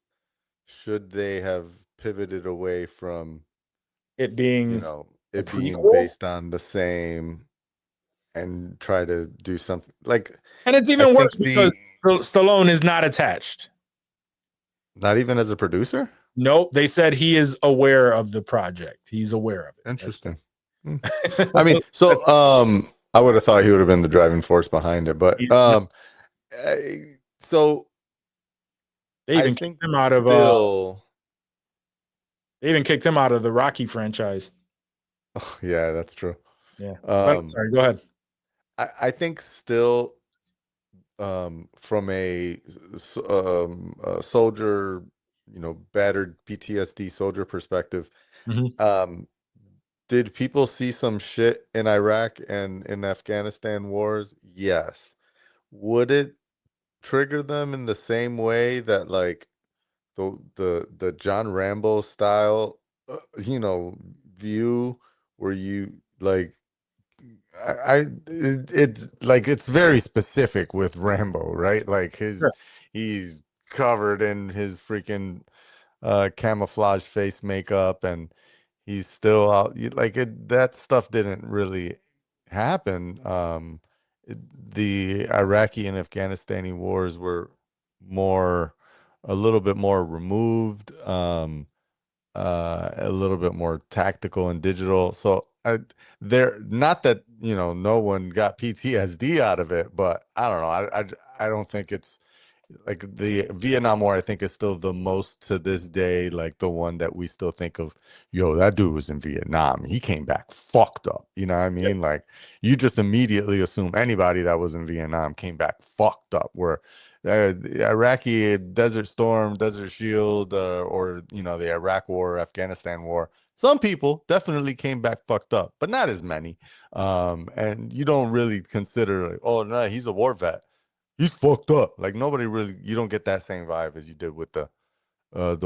should they have pivoted away from, It being a it being prequel, based on the same and try to do something like, and it's I even worse think because Stallone is not attached. not even as a producer? Nope, they said he is aware of the project. He's aware of it. Interesting. I mean, so I would have thought he would have been the driving force behind it, but so they I even think kicked him out of still, they even kicked him out of the Rocky franchise. yeah, that's true. Yeah. But, sorry, go ahead. I think still, from a soldier, battered PTSD soldier perspective, Mhm. did people see some shit in Iraq and in Afghanistan wars? Yes. Would it trigger them in the same way that like the John Rambo style, view where you like it's like it's very specific with Rambo, right? Like Sure. he's covered in his freaking camouflage face makeup and he's still out like that stuff didn't really happen. The Iraqi and Afghanistani wars were more a little bit more removed, a little bit more tactical and digital. So they're not that, no one got PTSD out of it, but I don't know. I don't think it's like the Vietnam War, I think is still the most to this day, like the one that we still think of, yo, that dude was in Vietnam. He came back fucked up. You know what I mean? Like you just immediately assume anybody that was in Vietnam came back fucked up. Where the Iraqi Desert Storm, Desert Shield, or the Iraq War, Afghanistan War, some people definitely came back fucked up, but not as many. And you don't really consider, like, oh no, he's a war vet. He's fucked up. Like nobody really, you don't get that same vibe as you did with the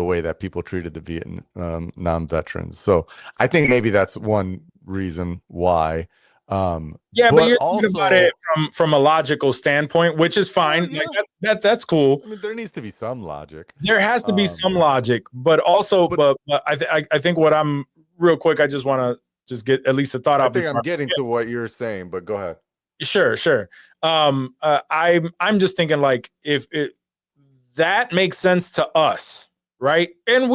way that people treated the Vietnam veterans. So I think maybe that's one reason why. Yeah, but But you're thinking about it also, from a logical standpoint, which is fine. yeah, Like that's cool. I mean, there needs to be some logic. There has to be some Um, logic, but also, but but I think what I'm real quick. I just want to just get at least a thought I out think I'm before. getting to what you're saying, but go ahead. Sure. I'm just thinking like if it that makes sense to us, right? And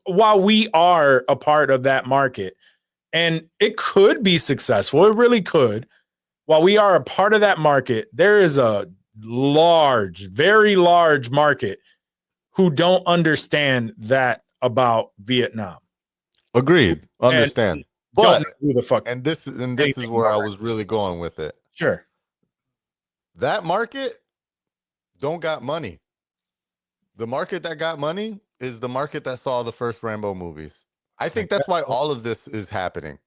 while we are a part of that market, and it could be successful, it really could. While we are a part of that market, there is a large, very large market who don't understand that about Vietnam Agreed. and Understand. don't know But who the fuck and this is anything where about I that. was really going with it. Sure. That market don't got money. The market that got money is the market that saw the first Rambo movies. I think that's why all of this is happening.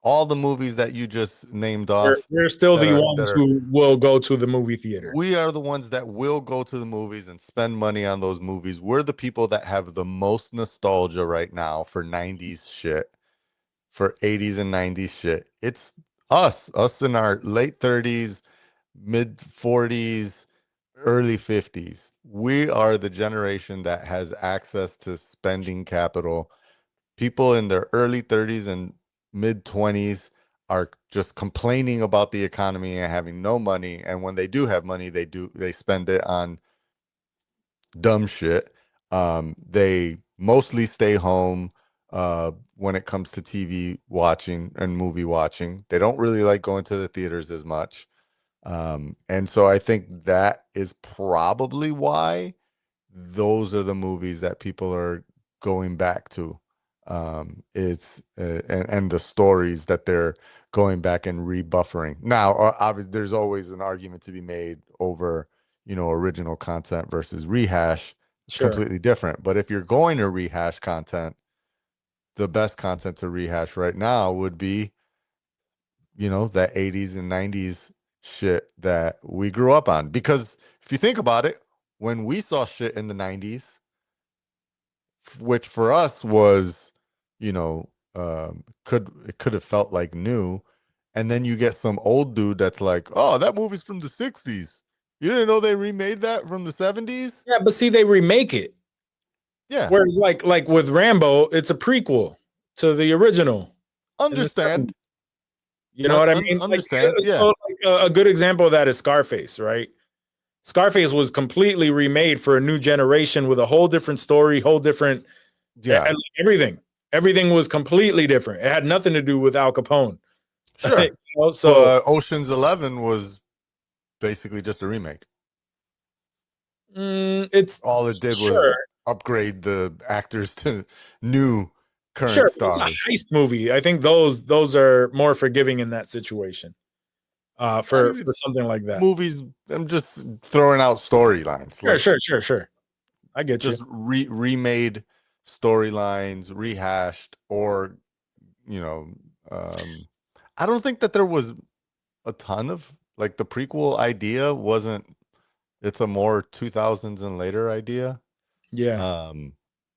All the movies that you just named off We're still that the are ones who will go to the movie theater. we are the ones that will go to the movies and spend money on those movies. We're the people that have the most nostalgia right now for 90s shit, for 80s and 90s shit. It's us in our late 30s, mid 40s, early 50s. We are the generation that has access to spending capital. People in their early 30s and mid 20s are just complaining about the economy and having no money, and when they do have money, they spend it on dumb shit. They mostly stay home when it comes to TV watching and movie watching. They don't really like going to the theaters as much. And so I think that is probably why those are the movies that people are going back to. It's and the stories that they're going back and rebuffering. Now, obviously, there's always an argument to be made over, original content versus rehash. It's Sure. completely different. But if you're going to rehash content, the best content to rehash right now would be, that 80s and 90s shit that we grew up on. Because if you think about it, when we saw shit in the 90s, which for us was, could have felt like new, and then you get some old dude that's like, oh, that movie's from the 60s. You didn't know they remade that from the 70s? Yeah, but see, they remake it. Yeah. Whereas like with Rambo, it's a prequel to the original. in the Understand. 70s. You know what I mean? Understand. Yeah. So like a good example of that is Scarface, right? Scarface was completely remade for a new generation with a whole different story, whole different Yeah. everything. Everything was completely different. It had nothing to do with Al Capone. Sure. You know, so So Ocean's 11 was basically just a remake. it's All it did was sure, upgrade the actors to new current sure, it's stars. a heist movie. I think those are more forgiving in that situation. For it's something like that. Movies, I'm just throwing out storylines. Sure. I get Just you. remade storylines, rehashed, or you know, I don't think that there was a ton of like the prequel idea wasn't. It's a more 2000s and later idea. Yeah.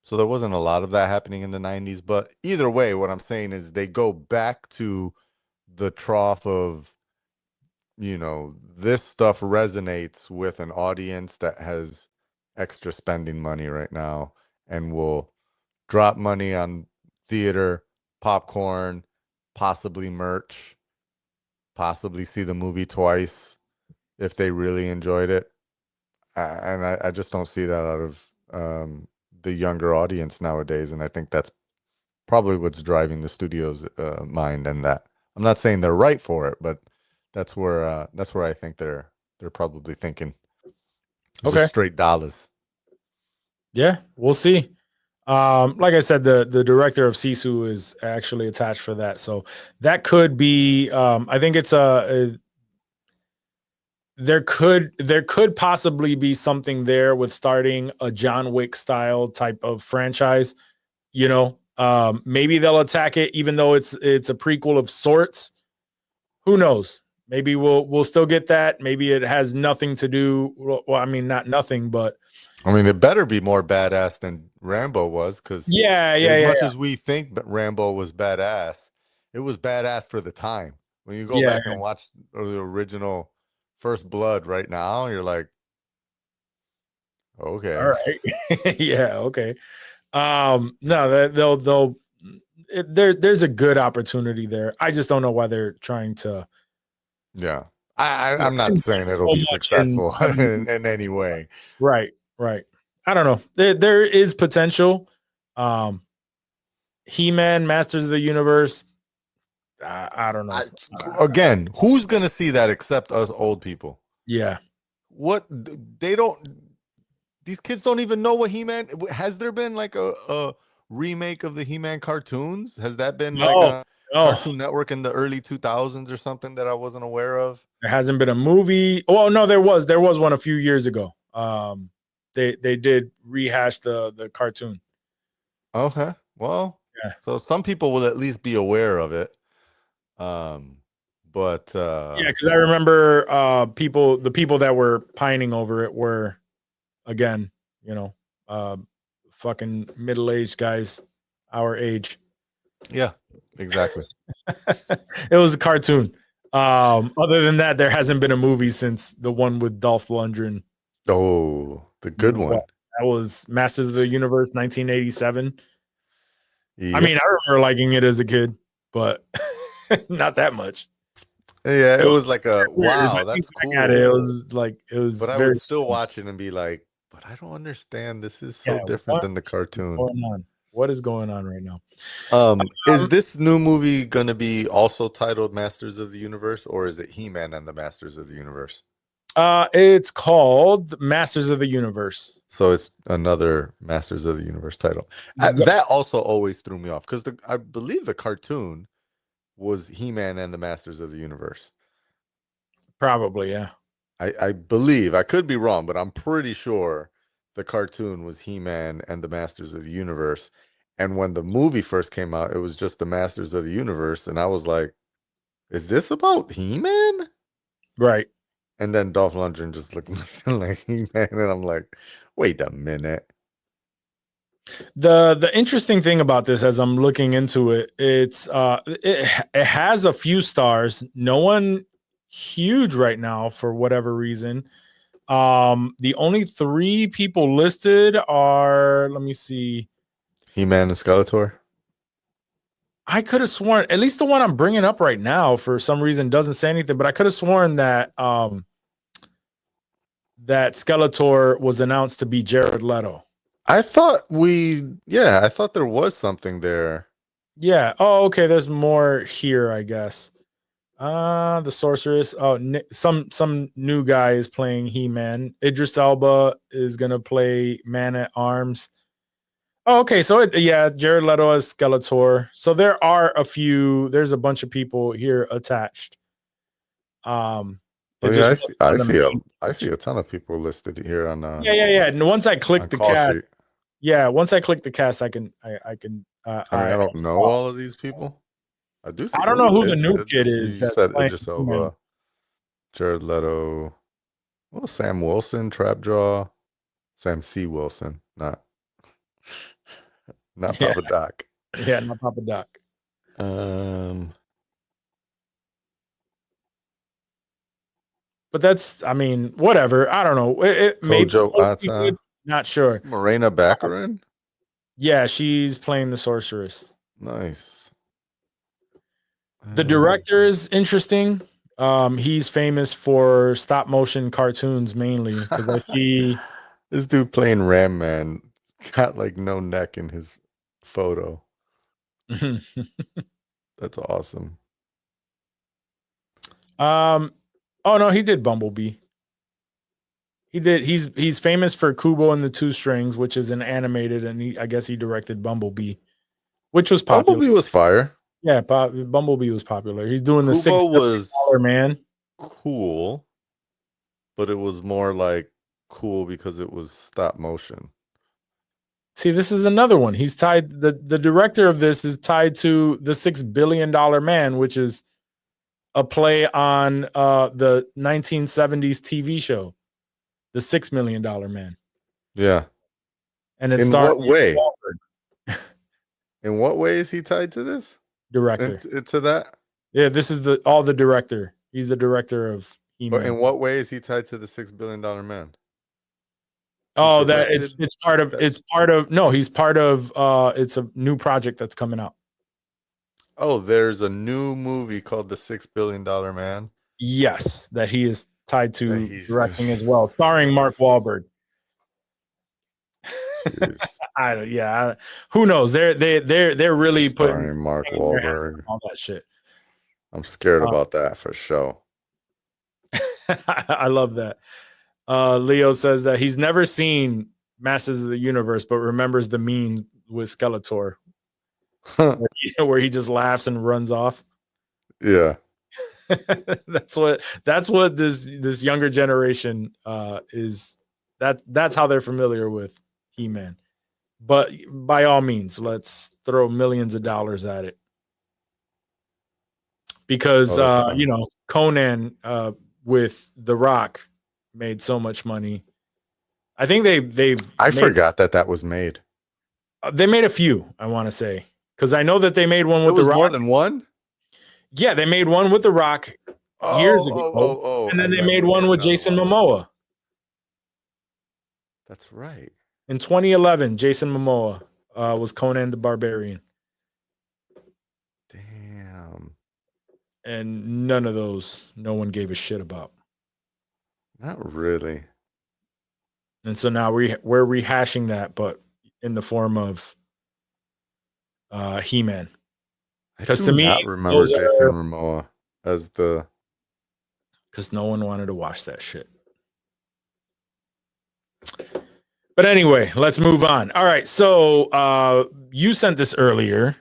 So there wasn't a lot of that happening in the 90s. But either way, what I'm saying is they go back to the trough of, this stuff resonates with an audience that has extra spending money right now and will drop money on theater, popcorn, possibly merch, possibly see the movie twice if they really enjoyed it. And I just don't see that out of the younger audience nowadays. And I think that's probably what's driving the studio's mind. And that I'm not saying they're right for it, but that's where I think they're probably thinking. It's Okay. just straight dollars. Yeah, we'll see. Like I said, the director of Sisu is actually attached for that, so that could be. I think it's there could possibly be something there with starting a John Wick style type of franchise. Maybe they'll attack it, even though it's a prequel of sorts. Who knows? Maybe we'll still get that. Maybe it has nothing to do. Well, I mean, not nothing, but I mean, it better be more badass than Rambo was, because as much as we think that Rambo was badass, it was badass for the time. When you go back and watch the original First Blood right now, you're like, okay, all right, yeah, okay. No, there's a good opportunity there. I just don't know why they're trying to. Yeah, I'm not saying it'll be successful in any way. Right. I don't know. There is potential. He-Man, Masters of the Universe. I don't know. Again, who's gonna see that except us old people? Yeah. What they don't. These kids don't even know what He-Man. Has there been like a remake of the He-Man cartoons? Has that been like a Cartoon Network in the early 2000s or something that I wasn't aware of? There hasn't been a movie. Oh no, there was one a few years ago. They did rehash the cartoon. Okay, well, yeah. So some people will at least be aware of it. But yeah, because I remember the people that were pining over it were, again, fucking middle-aged guys our age. Yeah, exactly. It was a cartoon. Other than that, there hasn't been a movie since the one with Dolph Lundgren. Oh, the good one. That was Masters of the Universe, 1987. Yep. I mean, I remember liking it as a kid, but not that much. Yeah, it was like wow, that's cool. It was like But I would still watch it and be like, but I don't understand. This is so different than the cartoon. What is going on right now? Is this new movie gonna be also titled Masters of the Universe, or is it He-Man and the Masters of the Universe? It's called Masters of the Universe. So it's another Masters of the Universe title. That also always threw me off, because I believe the cartoon was He-Man and the Masters of the Universe. Probably, yeah. I believe, I could be wrong, but I'm pretty sure the cartoon was He-Man and the Masters of the Universe. And when the movie first came out, it was just the Masters of the Universe. And I was like, is this about He-Man? Right. And then Dolph Lundgren just looked nothing like He-Man. And I'm like, wait a minute. The interesting thing about this, as I'm looking into it, it has a few stars. No one huge right now for whatever reason. The only 3 people listed are, let me see. He-Man and Skeletor. I could have sworn, at least the one I'm bringing up right now, for some reason doesn't say anything, but I could have sworn that that Skeletor was announced to be Jared Leto. I thought I thought there was something there. Yeah. Oh, okay. There's more here, I guess. The Sorceress. Oh, some new guy is playing He-Man. Idris Elba is gonna play Man at Arms. Oh, okay. So Jared Leto as Skeletor. So there's a bunch of people here attached. Oh, yeah, I see a ton of people listed here on yeah. And once I click the Call cast, Street. once I click the cast, I can I don't know all of these people. I do. I don't know who the new kid is. You said playing Idris Elba, Jared Leto, well, Sam Wilson, Trapjaw, Sam C. Wilson, not Yeah. Papa Doc. Yeah, not Papa Doc. But that's, I mean, whatever. I don't know. It maybe Kojo Ata, not sure. Morena Baccarin. Yeah, she's playing the Sorceress. Nice. The director is interesting. He's famous for stop motion cartoons mainly, because I see this dude playing Ram Man got like no neck in his photo. That's awesome. Oh no, he did Bumblebee. He did. He's famous for Kubo and the Two Strings, which is an animated, and I guess he directed Bumblebee, which was popular. Bumblebee was fire. Yeah, Bumblebee was popular. He's doing the Kubo was $6 man. Cool, but it was more like cool because it was stop motion. See, this is another one. He's tied. The director of this is tied to the $6 billion man, which is a play on the 1970s TV show, The $6 Million Man. Yeah. And it's in what way? In what way is he tied to this? Director. Into that? Yeah, this is the director. He's the director of He-Man. But in what way is he tied to the $6 billion man? Oh, that it's part of he's part of it's a new project that's coming out. Oh, there's a new movie called The $6 Billion Man. Yes, that he is tied to directing as well, starring Mark Wahlberg. Who knows? They're really starring Mark Wahlberg, all that shit. I'm scared about that for sure. I love that. Leo says that he's never seen Masters of the Universe, but remembers the meme with Skeletor, where he just laughs and runs off. Yeah. that's what this younger generation is. That's how they're familiar with He-Man. But by all means, let's throw millions of dollars at it, because Conan with The Rock made so much money. I think I forgot that was made. They made a few, I want to say, because I know that they made one with The Rock. More than one? Yeah, they made one with The Rock years ago. And then they made one with Jason Momoa. That's right. In 2011, Jason Momoa was Conan the Barbarian. Damn. And none of those, no one gave a shit about. Not really. And so now we're rehashing that, but in the form of He-Man. Because to me, I remember Jason Momoa as the. Because no one wanted to watch that shit. But anyway, let's move on. All right, so you sent this earlier.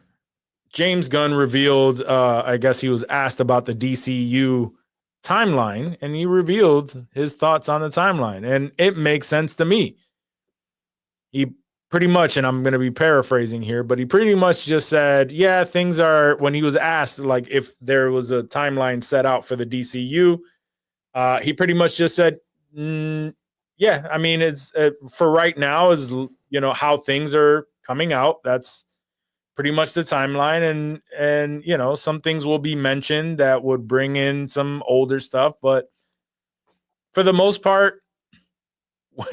James Gunn revealed, I guess he was asked about the DCU timeline, and he revealed his thoughts on the timeline, and it makes sense to me. He pretty much, and I'm going to be paraphrasing here, but he pretty much just said, yeah, things are, when he was asked, like, if there was a timeline set out for the DCU, he pretty much just said, yeah, I mean, it's for right now is, how things are coming out. That's pretty much the timeline. And, some things will be mentioned that would bring in some older stuff, but for the most part,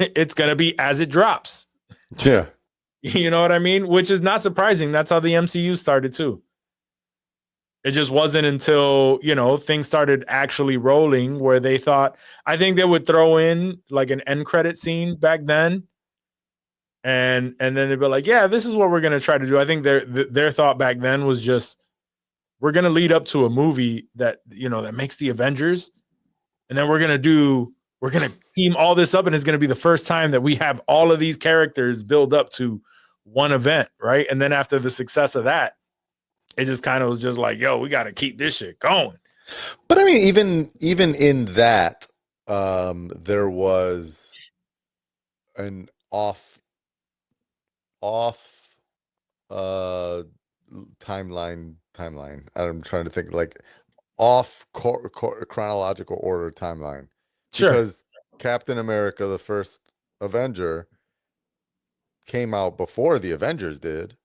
it's going to be as it drops. Yeah. You know what I mean? Which is not surprising. That's how the MCU started too. It just wasn't until, things started actually rolling where they thought, I think they would throw in like an end credit scene back then. And then they'd be like, yeah, this is what we're going to try to do. I think their thought back then was just, we're going to lead up to a movie that, that makes the Avengers. And then we're going to team all this up. And it's going to be the first time that we have all of these characters build up to one event. Right. And then after the success of that, it just kind of was just like, yo, we got to keep this shit going. But I mean, even in that, there was an off timeline. I'm trying to think, like, off chronological order timeline. Sure. Because Captain America, the first Avenger, came out before the Avengers did,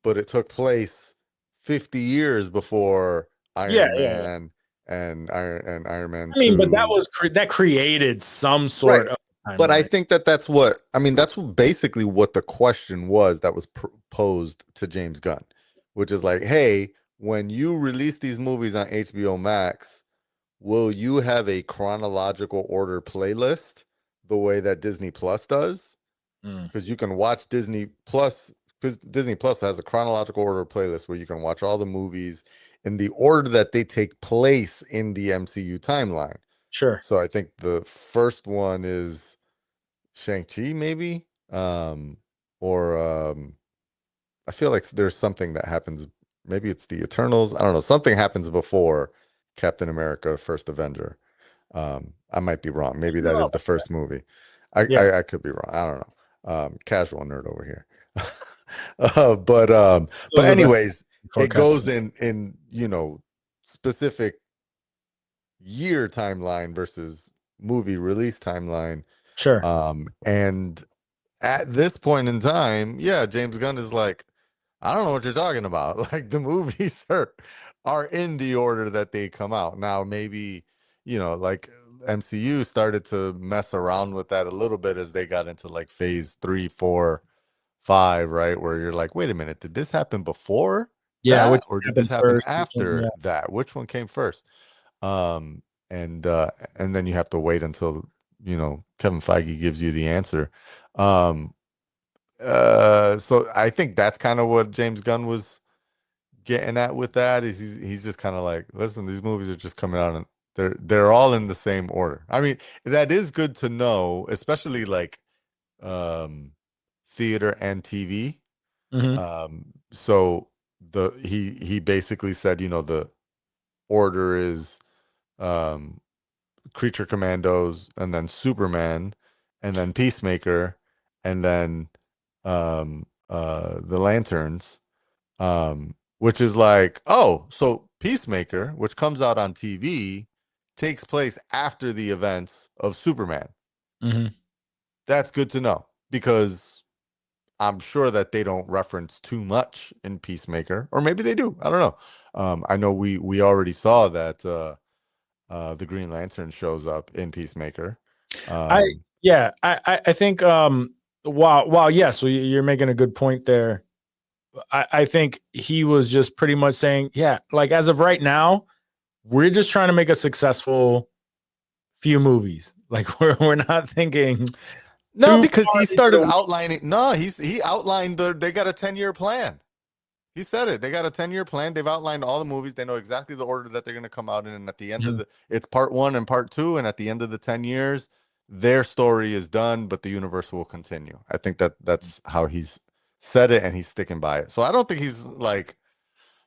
but it took place 50 years before Iron Man and Iron Man 2. I mean, but that created some sort of timeline. But I think that's basically what the question was that was posed to James Gunn, which is like, hey, when you release these movies on HBO Max, will you have a chronological order playlist the way that Disney Plus does? Because you can watch Disney Plus, because Disney Plus has a chronological order playlist where you can watch all the movies in the order that they take place in the MCU timeline. Sure. So I think the first one is Shang-Chi, maybe, or I feel like there's something that happens. Maybe it's the Eternals. I don't know. Something happens before Captain America: First Avenger. I might be wrong. Maybe that is the first movie. I could be wrong. I don't know. Casual nerd over here. But anyways, it goes in specific year timeline versus movie release timeline. Sure. And at this point in time, yeah, James Gunn is like, I don't know what you're talking about. Like, the movies are in the order that they come out. Now, maybe, like, MCU started to mess around with that a little bit as they got into like phase 3, 4, 5, right? Where you're like, wait a minute, did this happen before? Yeah. Or did this happen after that? Which one came first? And then you have to wait until, Kevin Feige gives you the answer. So I think that's kind of what James Gunn was getting at with that, is he's just kind of like, listen, these movies are just coming out and they're all in the same order. I mean, that is good to know, especially like theater and TV. So he basically said, the order is Creature Commandos, and then Superman, and then Peacemaker, and then the Lanterns, which is like, oh, so Peacemaker, which comes out on TV, takes place after the events of Superman. That's good to know, because I'm sure that they don't reference too much in Peacemaker, or maybe they do. I don't know. I know we already saw that the Green Lantern shows up in Peacemaker. I think while yes, you're making a good point there. I think he was just pretty much saying, yeah, like, as of right now, we're just trying to make a successful few movies. Like, we're not thinking. No, because he started outlining. No, he outlined they got a 10-year plan. He said it. They got a 10-year plan. They've outlined all the movies. They know exactly the order that they're going to come out in. And at the end of it's part 1 and part 2. And at the end of the 10 years, their story is done, but the universe will continue. I think that's how he's said it, and he's sticking by it. So I don't think he's like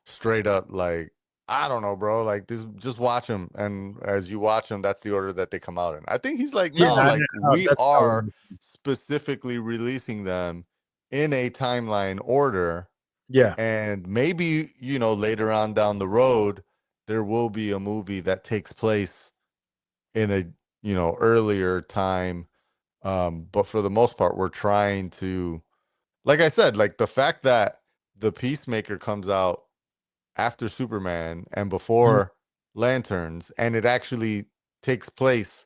straight up like, I don't know, bro. Like, this, just watch them, and as you watch them, that's the order that they come out in. I think he's like, no, we are specifically releasing them in a timeline order. Yeah. And maybe, later on down the road, there will be a movie that takes place in a, earlier time. But for the most part, we're trying to, like I said, like, the fact that the Peacemaker comes out after Superman and before Lanterns, and it actually takes place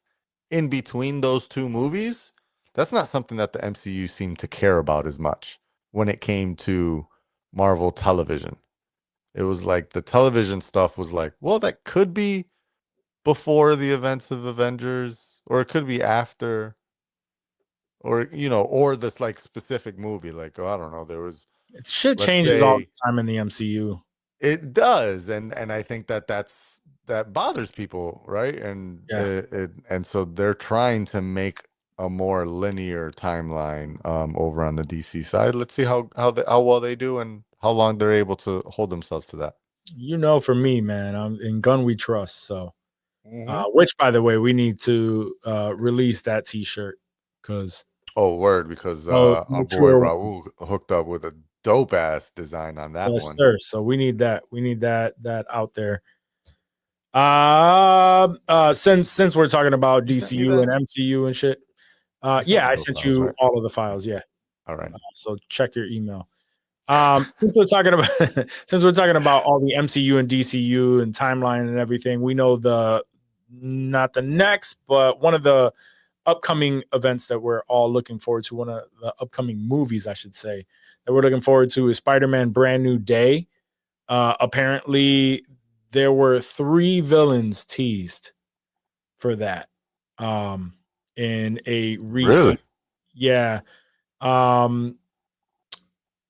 in between those two movies, that's not something that the MCU seemed to care about as much when it came to Marvel television. It was like the television stuff was like, well, that could be before the events of Avengers, or it could be after, or or this like specific movie. Like, oh, I don't know, there was, Shit let's changes all the say, time in the MCU. it does, and I think that bothers people, right? And Yeah. and so they're trying to make a more linear timeline over on the DC side. Let's see how well they do and how long they're able to hold themselves to that. For me, man, I'm in Gun We Trust. So, Mhm. which, by the way, we need to release that T-shirt because Oh, word, because oh, our boy true. Raul hooked up with a dope ass design on that Yes, one. sir. So we need that. We need that out there. Since we're talking about You sent me DCU and that? MCU and shit, You sent yeah, me I those sent files, you right? all of the files. Yeah. All right. So check your email. Since we're talking about since we're talking about all the MCU and DCU and timeline and everything, we know not the next, but one of the upcoming events that we're all looking forward to, one of the upcoming movies, I should say, that we're looking forward to is Spider-Man Brand New Day. Apparently there were 3 villains teased for that. In a recent, Really? yeah.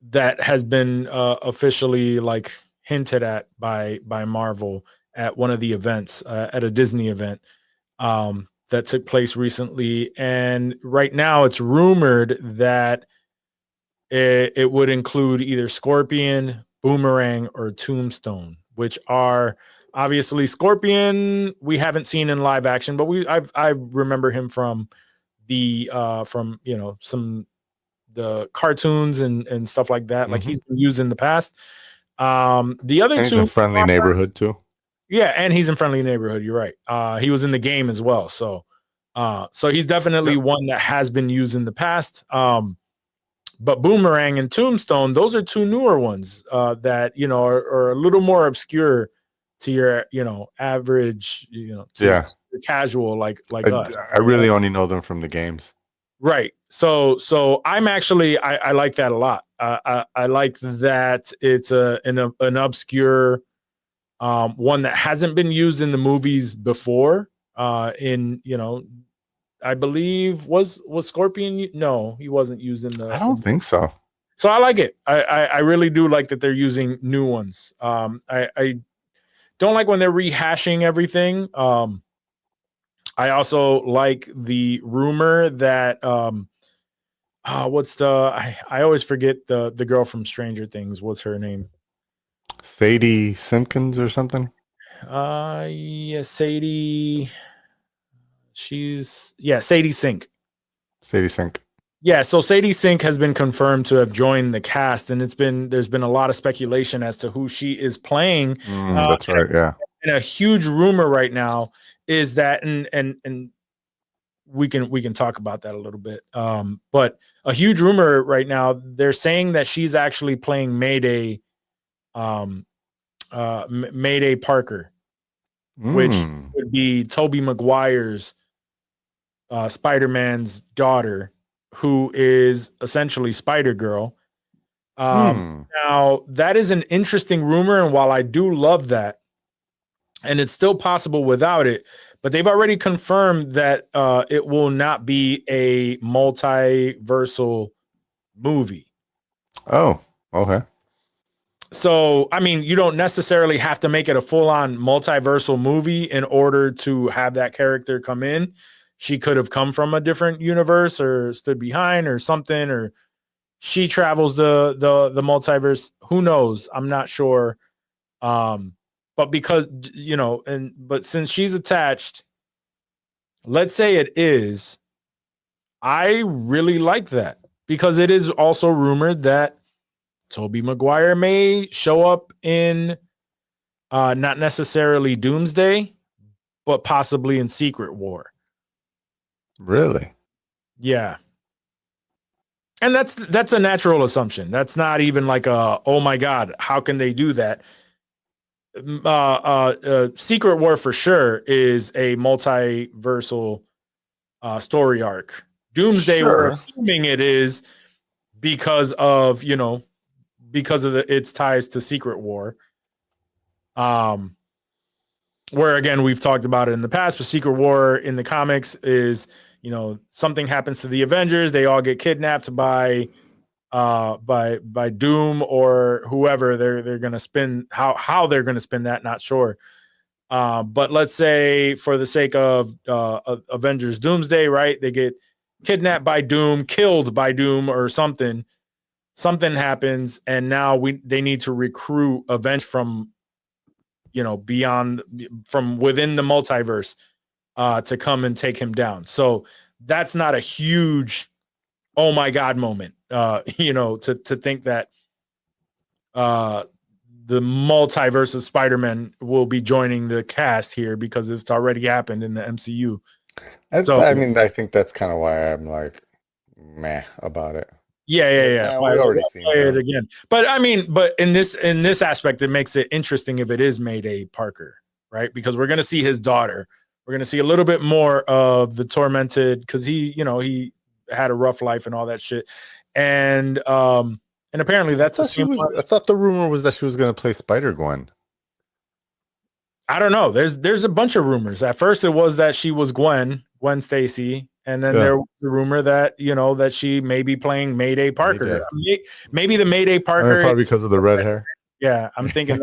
That has been officially like hinted at by Marvel at one of the events at a Disney event that took place recently, and right now it's rumored that it would include either Scorpion, Boomerang, or Tombstone, which are obviously Scorpion. We haven't seen in live action, but I remember him from the from some the cartoons and stuff like that. Like Mm-hmm. he's been used in the past. The other And he's two in Friendly Neighborhood too. yeah, and he's in Friendly Neighborhood. You're right. He was in the game as well. So he's definitely Yep. one that has been used in the past. But Boomerang and Tombstone, those are 2 newer ones that are a little more obscure to your average Yeah. to the casual like us. I really only know them from the games. Right. So I'm actually I like that a lot. I like that it's an obscure one that hasn't been used in the movies before. I believe was Scorpion. No, he wasn't used in I don't think so. So I like it. I really do like that they're using new ones. I don't like when they're rehashing everything. I also like the rumor that I always forget the girl from Stranger Things. What's her name? Sadie Simpkins or something? Yeah, Sadie. Sadie Sink. Sadie Sink. Yeah, so Sadie Sink has been confirmed to have joined the cast, and there's been a lot of speculation as to who she is playing. That's right, yeah. And a huge rumor right now is that, and we can talk about that a little bit. But a huge rumor right now, they're saying that she's actually playing Mayday, Mayday Parker, which would be Tobey Maguire's Spider-Man's daughter, who is essentially Spider-Girl. Now that is an interesting rumor, and while I do love that, and it's still possible without it, but they've already confirmed that it will not be a multiversal movie. Oh, okay. So, I mean, you don't necessarily have to make it a full-on multiversal movie in order to have that character come in. She could have come from a different universe or stood behind or something, or she travels the multiverse. Who knows? I'm not sure. But because but since she's attached, let's say it is, I really like that because it is also rumored that Tobey Maguire may show up in not necessarily Doomsday, but possibly in Secret War. Really? Yeah. And that's a natural assumption. That's not even like oh my God, how can they do that? Secret War for sure is a multiversal story arc Doomsday, we're Sure. assuming it is because of its ties to Secret War. Where again we've talked about it in the past, but Secret War in the comics is something happens to the Avengers, they all get kidnapped by Doom or whoever. They're gonna spin how they're gonna spin that, not sure. But let's say for the sake of Avengers Doomsday, right? They get kidnapped by Doom, killed by Doom, or something. Something happens, and now they need to recruit Avengers from from within the multiverse to come and take him down. So that's not a huge oh my god moment. To think that the multiverse of Spider-Man will be joining the cast here because it's already happened in the MCU. I think that's kind of why I'm like meh about it. Yeah. We already seen play it that. again. But in this aspect, it makes it interesting if it is Mayday Parker, right? Because we're gonna see his daughter. We're gonna see a little bit more of the tormented, because he had a rough life and all that shit. And apparently that's I thought the rumor was that she was going to play Spider-Gwen. I don't know. There's a bunch of rumors. At first, it was that she was Gwen Stacy, and then there was a rumor that that she may be playing Mayday Parker. Maybe the Mayday Parker, probably because of the red hair. Yeah, I'm thinking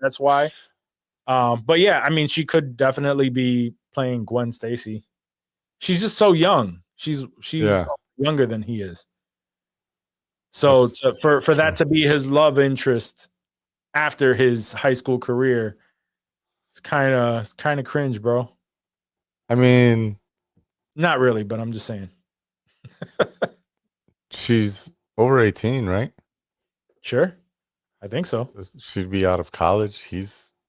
that's why. But yeah, I mean, she could definitely be playing Gwen Stacy. She's just so young. She's younger than he is. So for that to be his love interest after his high school career, it's kind of cringe, bro. I mean, not really, but I'm just saying. She's over 18, right? Sure, I think so. She'd be out of college.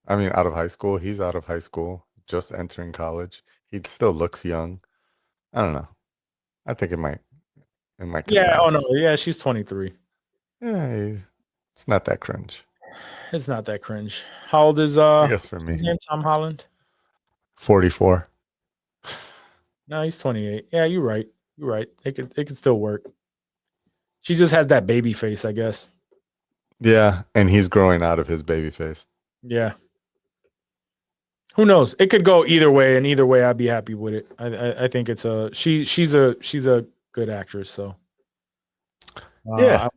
Out of high school. He's out of high school, just entering college. He still looks young. I don't know. I think it might. Yeah. Oh no. Yeah, she's 23. Yeah, it's not that cringe. It's not that cringe. How old is I guess for me, Tom Holland? 44. No, he's 28. Yeah, you're right. You're right. It could still work. She just has that baby face, I guess. Yeah, and he's growing out of his baby face. Yeah. Who knows? It could go either way, and either way, I'd be happy with it. I think it's she's a good actress. So yeah,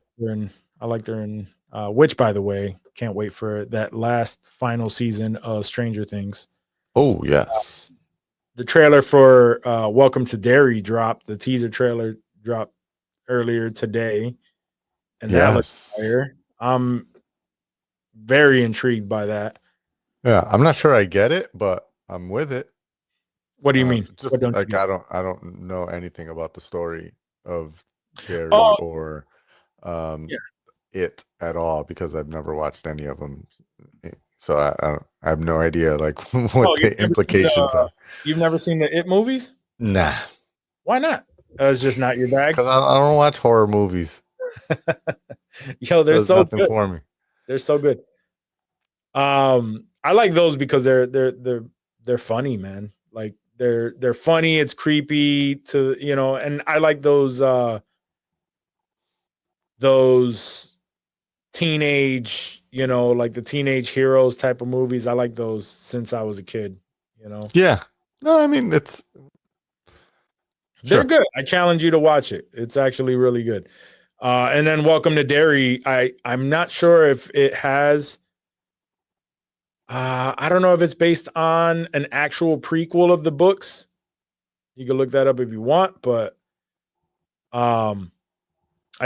I liked her in which, by the way, can't wait for that last final season of Stranger Things. Oh yes, the trailer for Welcome to Derry dropped. The teaser trailer dropped earlier today, and that looks fire. I'm very intrigued by that. Yeah, I'm not sure I get it, but I'm with it. What do you mean? Just like I don't know anything about the story of Derry or it at all because I've never watched any of them. So I have no idea like what the implications are. You've never seen the It movies? Nah. Why not? It's just not your bag. Because I don't watch horror movies. Yo, they're so nothing good. For me. They're so good. I like those because they're funny, man. Like they're funny. It's creepy to and I like those teenage, like the teenage heroes type of movies. I like those since I was a kid. Yeah. No, I mean they're good. I challenge you to watch it. It's actually really good. And then Welcome to Derry. I'm not sure if it has. I don't know if it's based on an actual prequel of the books. You can look that up if you want, but I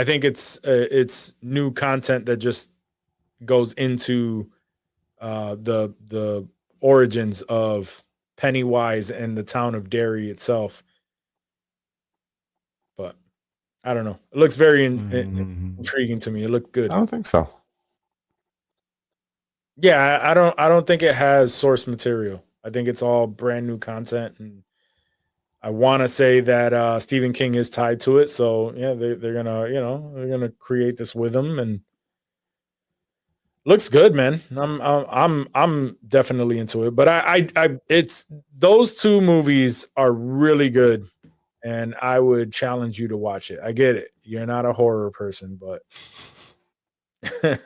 think it's new content that just goes into the origins of Pennywise and the town of Derry itself. But I don't know. It looks very intriguing to me. It looked good. I don't think so. Yeah, I don't think it has source material. I think it's all brand new content, and I want to say that Stephen King is tied to it. So yeah, they're gonna create this with him, and looks good, man. I'm definitely into it. But I it's those two movies are really good, and I would challenge you to watch it. I get it. You're not a horror person, but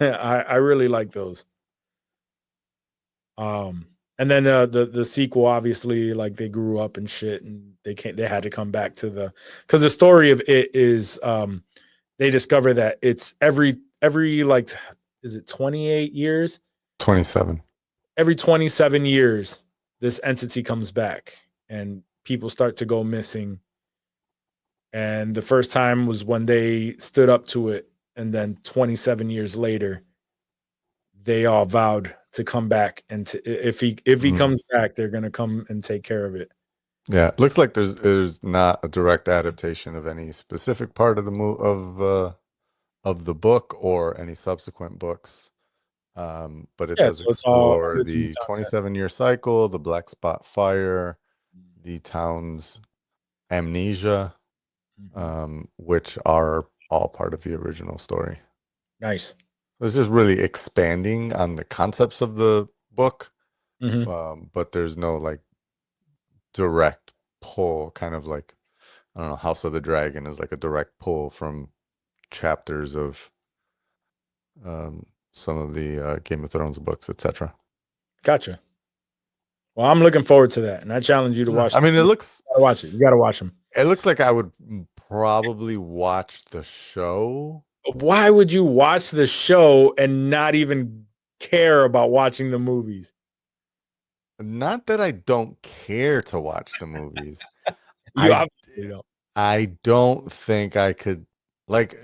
I really like those. And then the sequel, obviously, like they grew up and shit, and they had to come back to because the story of it is they discover that it's every like, is it 28 years? 27. Every 27 years, this entity comes back and people start to go missing. And the first time was when they stood up to it, and then 27 years later, they all vowed to come back, and if he comes back, they're gonna come and take care of it. Yeah, it looks like there's not a direct adaptation of any specific part of the of the book or any subsequent books. But it Yeah, does so it's all explore original the content. 27-year cycle, the Black Spot Fire, the town's amnesia, which are all part of the original story. Nice. It's just really expanding on the concepts of the book, Mhm. but there's no like direct pull, kind of like, I don't know, House of the Dragon is like a direct pull from chapters of some of the Game of Thrones books, etc. Gotcha. Well, I'm looking forward to that, and I challenge you to watch. I mean, You gotta watch it. You gotta watch them. it looks like I would probably watch the show. Why would you watch the show and not even care about watching the movies? Not that I don't care to watch the movies. You I obviously don't. I don't think I could, like,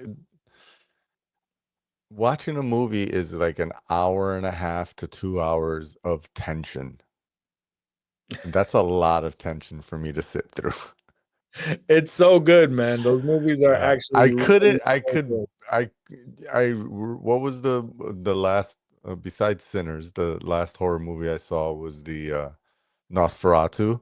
watching a movie is like an hour and a half to 2 hours of tension. And that's a lot of tension for me to sit through. It's so good, man. Those movies are actually. I really, couldn't. I really could. good. I. What was the last besides Sinners? The last horror movie I saw was the Nosferatu,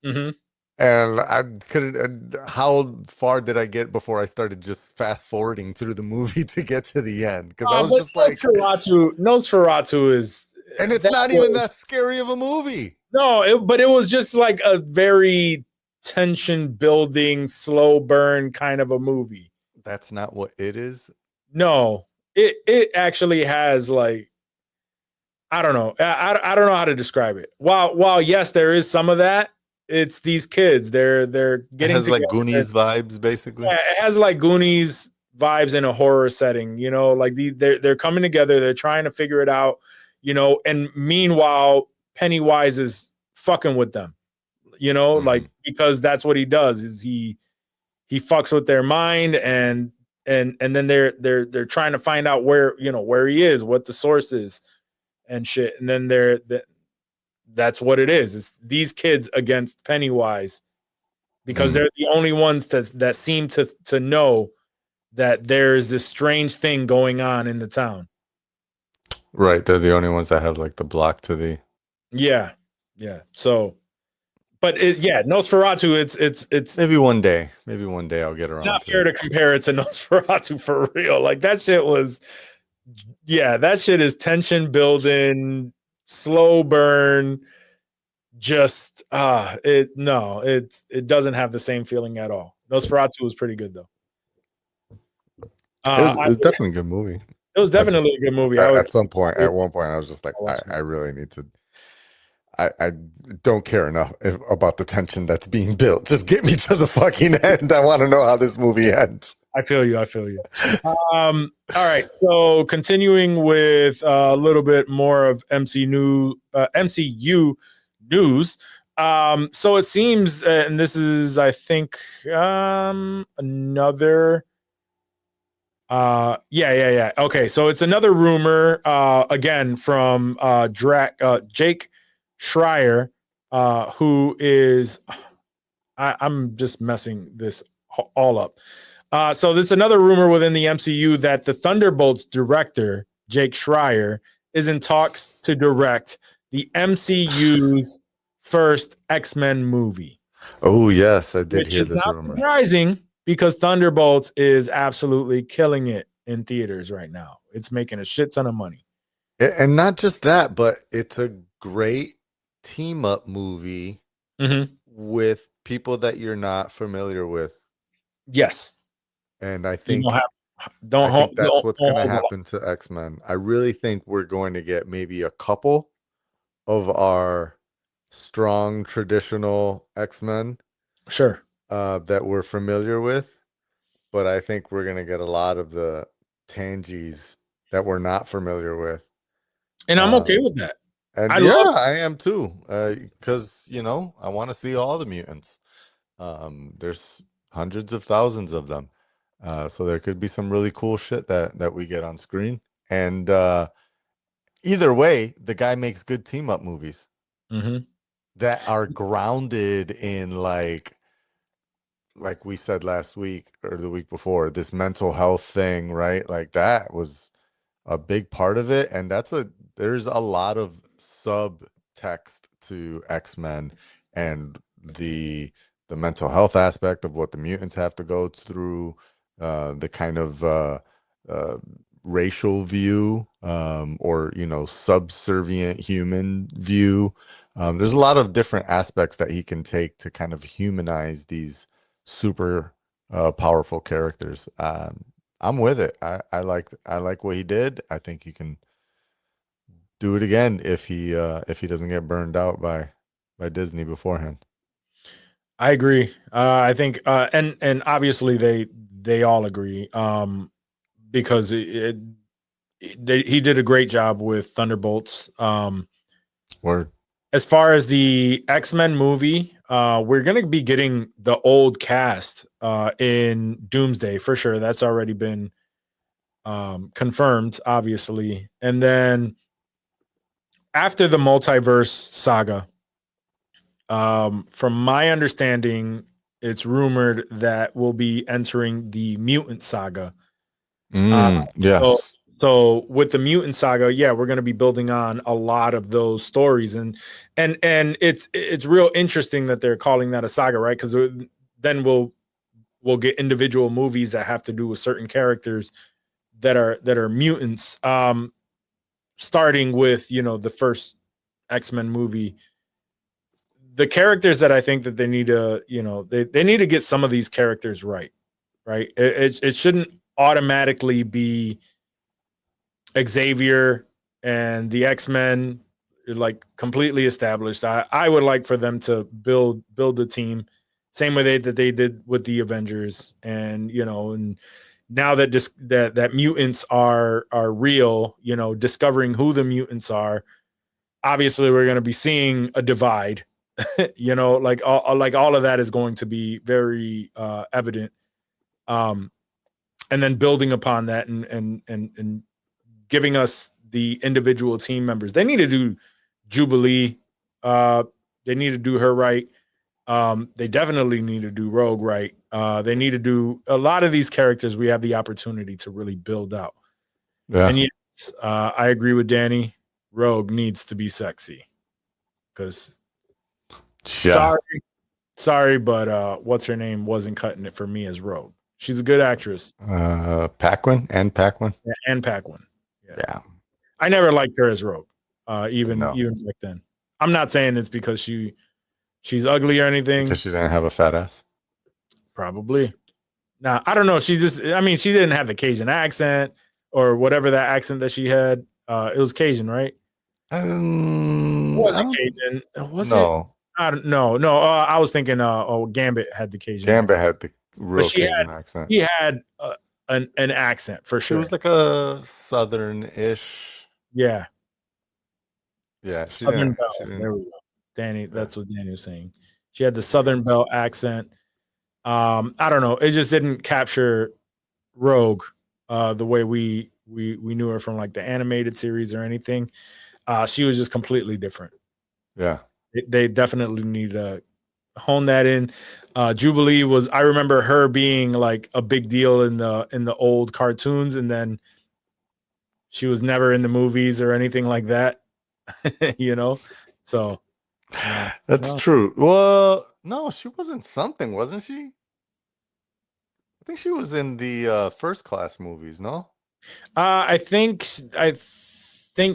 Mhm. and I couldn't. How far did I get before I started just fast forwarding through the movie to get to the end? Because I was But just like, Nosferatu is, and it's that not even was- that scary of a movie. No, but it was just like a very tension building, slow burn kind of a movie. That's not what it is. No, it actually has, like, I don't know. I don't know how to describe it. While yes, there is some of that. It's these kids. They're It getting has like together. Goonies vibes, basically. Yeah, it has like Goonies vibes in a horror setting. You know, like they're coming together. They're trying to figure it out. You know, and meanwhile, Pennywise is fucking with them. You know, like, because that's what he does. Is he fucks with their mind, and then they're trying to find out where he is, what the source is, and shit. And then that's what it is. It's these kids against Pennywise, because they're the only ones that seem to know that there's this strange thing going on in the town. Right, they're the only ones that have like the block to the. Yeah. So, but Nosferatu. It's Maybe one day I'll get around. It's not to fair it. to compare it to Nosferatu for real. Like, that shit was, that shit is tension building, slow burn. Just it doesn't have the same feeling at all. Nosferatu was pretty good though. It was definitely a good movie. It was definitely a good movie. At one point, I was just like, I really need to. I don't care enough about the tension that's being built. Just get me to the fucking end. I want to know how this movie ends. I feel you. All right. So continuing with a little bit more of MCU news. So it seems, and this is, I think, another. Yeah. Okay, so it's another rumor, again from Jake Schreier, who is, I'm just messing this all up. So there's another rumor within the MCU that the Thunderbolts director, Jake Schreier, is in talks to direct the MCU's first X-Men movie. Oh, yes, I did Which hear is this not rumor. surprising, because Thunderbolts is absolutely killing it in theaters right now. It's making a shit ton of money. And not just that, but it's a great team-up movie with people that you're not familiar with. Yes. And I You think don't have I don't think hold that's don't, what's don't going to hold on. happen to X-Men. I really think we're going to get maybe a couple of our strong traditional X-Men Sure. that we're familiar with, but I think we're going to get a lot of the Tangis that we're not familiar with. And I'm okay with that. And I yeah, love I am too. Because I want to see all the mutants. There's hundreds of thousands of them. So there could be some really cool shit that we get on screen. And either way, the guy makes good team up movies Mhm. that are grounded in like we said last week or the week before, this mental health thing, right? Like that was a big part of it. And there's a lot of subtext to X-Men and the mental health aspect of what the mutants have to go through, the kind of uh, racial view, or subservient human view. There's a lot of different aspects that he can take to kind of humanize these super powerful characters. I'm with it. I like what he did. I think he can do it again if he doesn't get burned out by Disney beforehand. I agree. I think and obviously they all agree because he did a great job with Thunderbolts. Word. As far as the X-Men movie, we're going to be getting the old cast in Doomsday for sure. That's already been confirmed, obviously. And then after the multiverse saga, from my understanding, it's rumored that we'll be entering the mutant saga. So, Yes. so with the mutant saga, yeah, we're going to be building on a lot of those stories, and it's real interesting that they're calling that a saga, right? Because then we'll get individual movies that have to do with certain characters that are mutants. Starting with the first X-Men movie, the characters that I think that they need to they need to get some of these characters right. It shouldn't automatically be Xavier and the X-Men like completely established. I would like for them to build the team same way that they did with the Avengers, and and now that that mutants are real, discovering who the mutants are. Obviously, we're going to be seeing a divide. Like all of that is going to be very evident. And then building upon that and giving us the individual team members. They need to do Jubilee. They need to do her right. They definitely need to do Rogue right. They need to do a lot of these characters. We have the opportunity to really build out. Yeah. And yes, I agree with Danny. Rogue needs to be sexy because Yeah. sorry, but what's her name wasn't cutting it for me as Rogue. She's a good actress. Paquin and Paquin. Yeah, and Paquin. Yeah. I never liked her as Rogue, even No. back then. I'm not saying it's because she's ugly or anything. Because she didn't have a fat ass. Probably. Now I don't know. She didn't have the Cajun accent or whatever that accent that she had. It was Cajun, right? Was it Cajun? Was it? I don't know. No, I was thinking. Gambit had the Cajun. Gambit accent. had the real Cajun accent. He had an accent for sure. She was like a southern-ish. Yeah. Yeah. Southern Belle. There we go. Danny, that's what Danny was saying. She had the Southern Belle accent. I don't know. It just didn't capture Rogue the way we knew her from like the animated series or anything. She was just completely different. Yeah. They definitely need to hone that in. Jubilee was, I remember her being like a big deal in the old cartoons, and then she was never in the movies or anything like that. So that's true. Well, no, she wasn't something, wasn't she? I think she was in the First Class movies, no? I think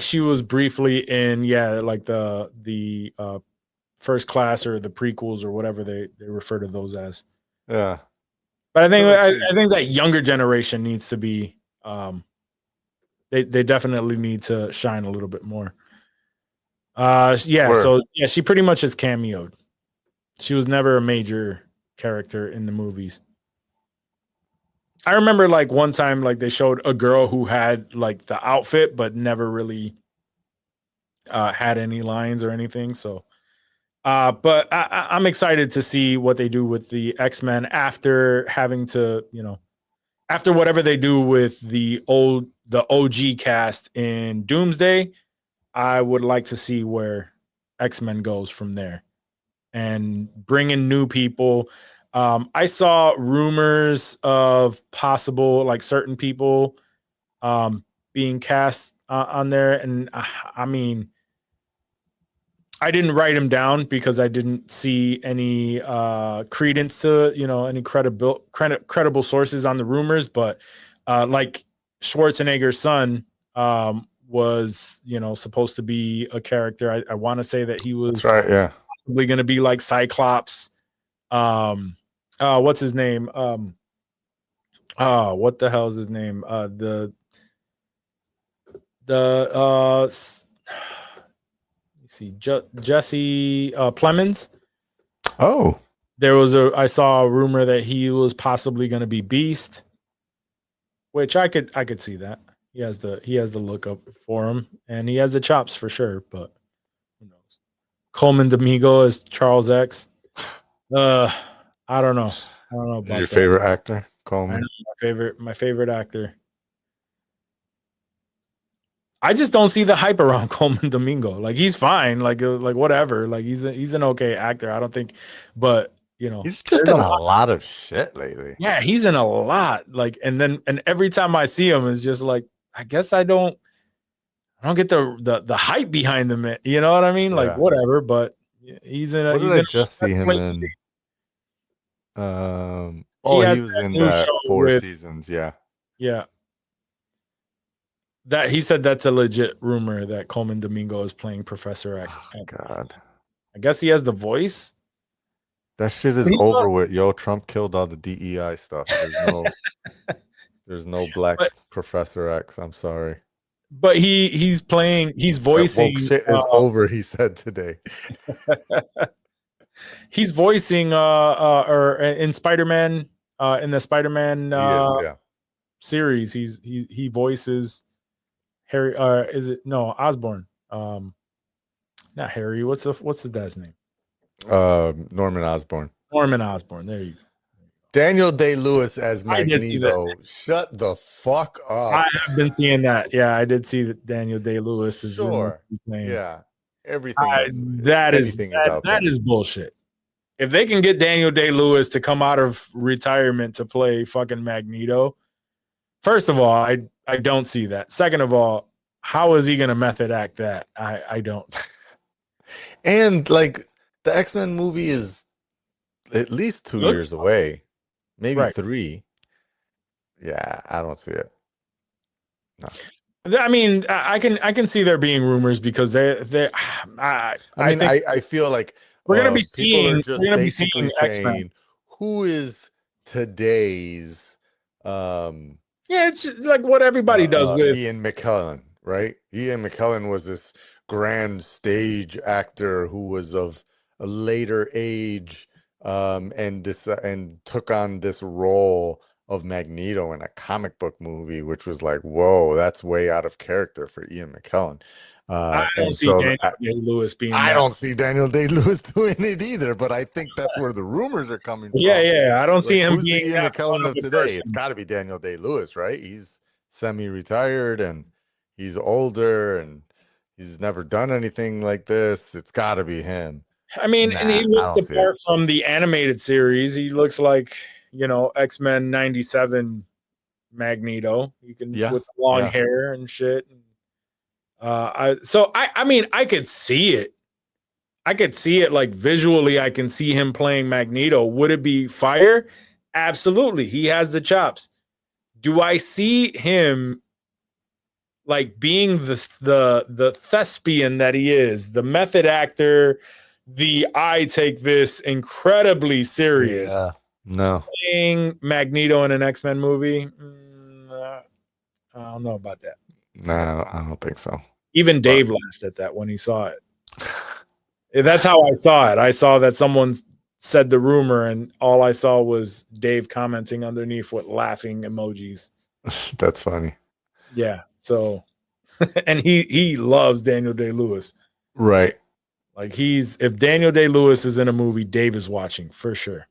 she was briefly in like the First Class or the prequels or whatever they refer to those as. Yeah. But I think Let's see. I think that younger generation needs to be they definitely need to shine a little bit more. Yeah, Word. so yeah, she pretty much has cameoed. She was never a major character in the movies. I remember like one time like they showed a girl who had like the outfit but never really had any lines or anything. So but I'm excited to see what they do with the X-Men after having to, after whatever they do with the OG cast in Doomsday. I would like to see where X-Men goes from there and bring in new people. I saw rumors of possible like certain people being cast on there, and I mean, I didn't write them down because I didn't see any credence to any credible sources on the rumors. But like Schwarzenegger's son was supposed to be a character. I want to say that he was That's right. Yeah. possibly going to be like Cyclops. What's his name? What the hell is his name? See, Jesse Plemons. Oh. I saw a rumor that he was possibly going to be Beast, which I could see that. He has the look up for him, and he has the chops for sure. But who knows? Coleman Domingo is Charles X. I don't know. I don't know about Your that. favorite actor, I Coleman? know, my favorite actor. I just don't see the hype around Coleman Domingo. Like he's fine, like whatever. Like he's an okay actor. I don't think, but He's just in a lot of shit lately. yeah, he's in a lot. Like, and every time I see him, it's just like I guess I don't get the hype behind him. You know what I mean? Like Yeah. whatever. But he's in. What He's did I in just see him place to in? be. He has was that in new that show 4 with- seasons. Yeah. Yeah. That he said that's a legit rumor that Coleman Domingo is playing Professor X. Oh, God. I guess he has the voice. That shit is He's over not- with. Yo, Trump killed all the DEI stuff. There's no black But- Professor X. I'm sorry. But he's That voicing woke shit is over, he said today. he's voicing or in Spider-Man in the Spider-Man He is, yeah. series. He voices Harry is it no Osborn. Not Harry. What's the dad's name? Norman Osborn. Norman Osborn. There you go. Daniel Day-Lewis as I did see Magneto. Shut the fuck up. I have been seeing that. Yeah, I did see that Daniel Day-Lewis is Sure. playing. Yeah. Everything Anything out that there. is bullshit. If they can get Daniel Day-Lewis to come out of retirement to play fucking Magneto, first of all, I don't see that. Second of all, how is he going to method act that? I don't. And like the X-Men movie is at least 2 Looks years away. Maybe Right. 3. Yeah, I don't see it. I mean, I can see there being rumors because they I think I feel like we're gonna be people seeing are just we're gonna be basically seeing X-Men. saying who is today's Yeah, it's just like what everybody does with Ian McKellen, right? Ian McKellen was this grand stage actor who was of a later age and took on this role of Magneto in a comic book movie, which was like, whoa, that's way out of character for Ian McKellen. I don't And see so Daniel Day-Lewis being. I that. don't see Daniel Day-Lewis doing it either, but I think that's where the rumors are coming from. Yeah. I don't see him Who's the being Ian that McKellen fun of of a today? person. It's got to be Daniel Day-Lewis, right? He's semi-retired and he's older and he's never done anything like this. It's got to be him. I mean, and he Nah, I looks don't the see part from the animated series. He looks like X-Men 97 Magneto. You can Yeah, with long yeah. hair and shit. I mean, I could see it. I could see it like visually. I can see him playing Magneto. Would it be fire? Absolutely. He has the chops. Do I see him like being the thespian that he is, the method actor, I take this incredibly serious. Yeah. No. Playing Magneto in an X-Men movie, I don't know about that. No, I don't think so. Even Dave laughed at that when he saw it. That's how I saw it. I saw that someone said the rumor, and all I saw was Dave commenting underneath with laughing emojis. That's funny. Yeah. So, and he loves Daniel Day-Lewis. Right. Like if Daniel Day-Lewis is in a movie, Dave is watching for sure.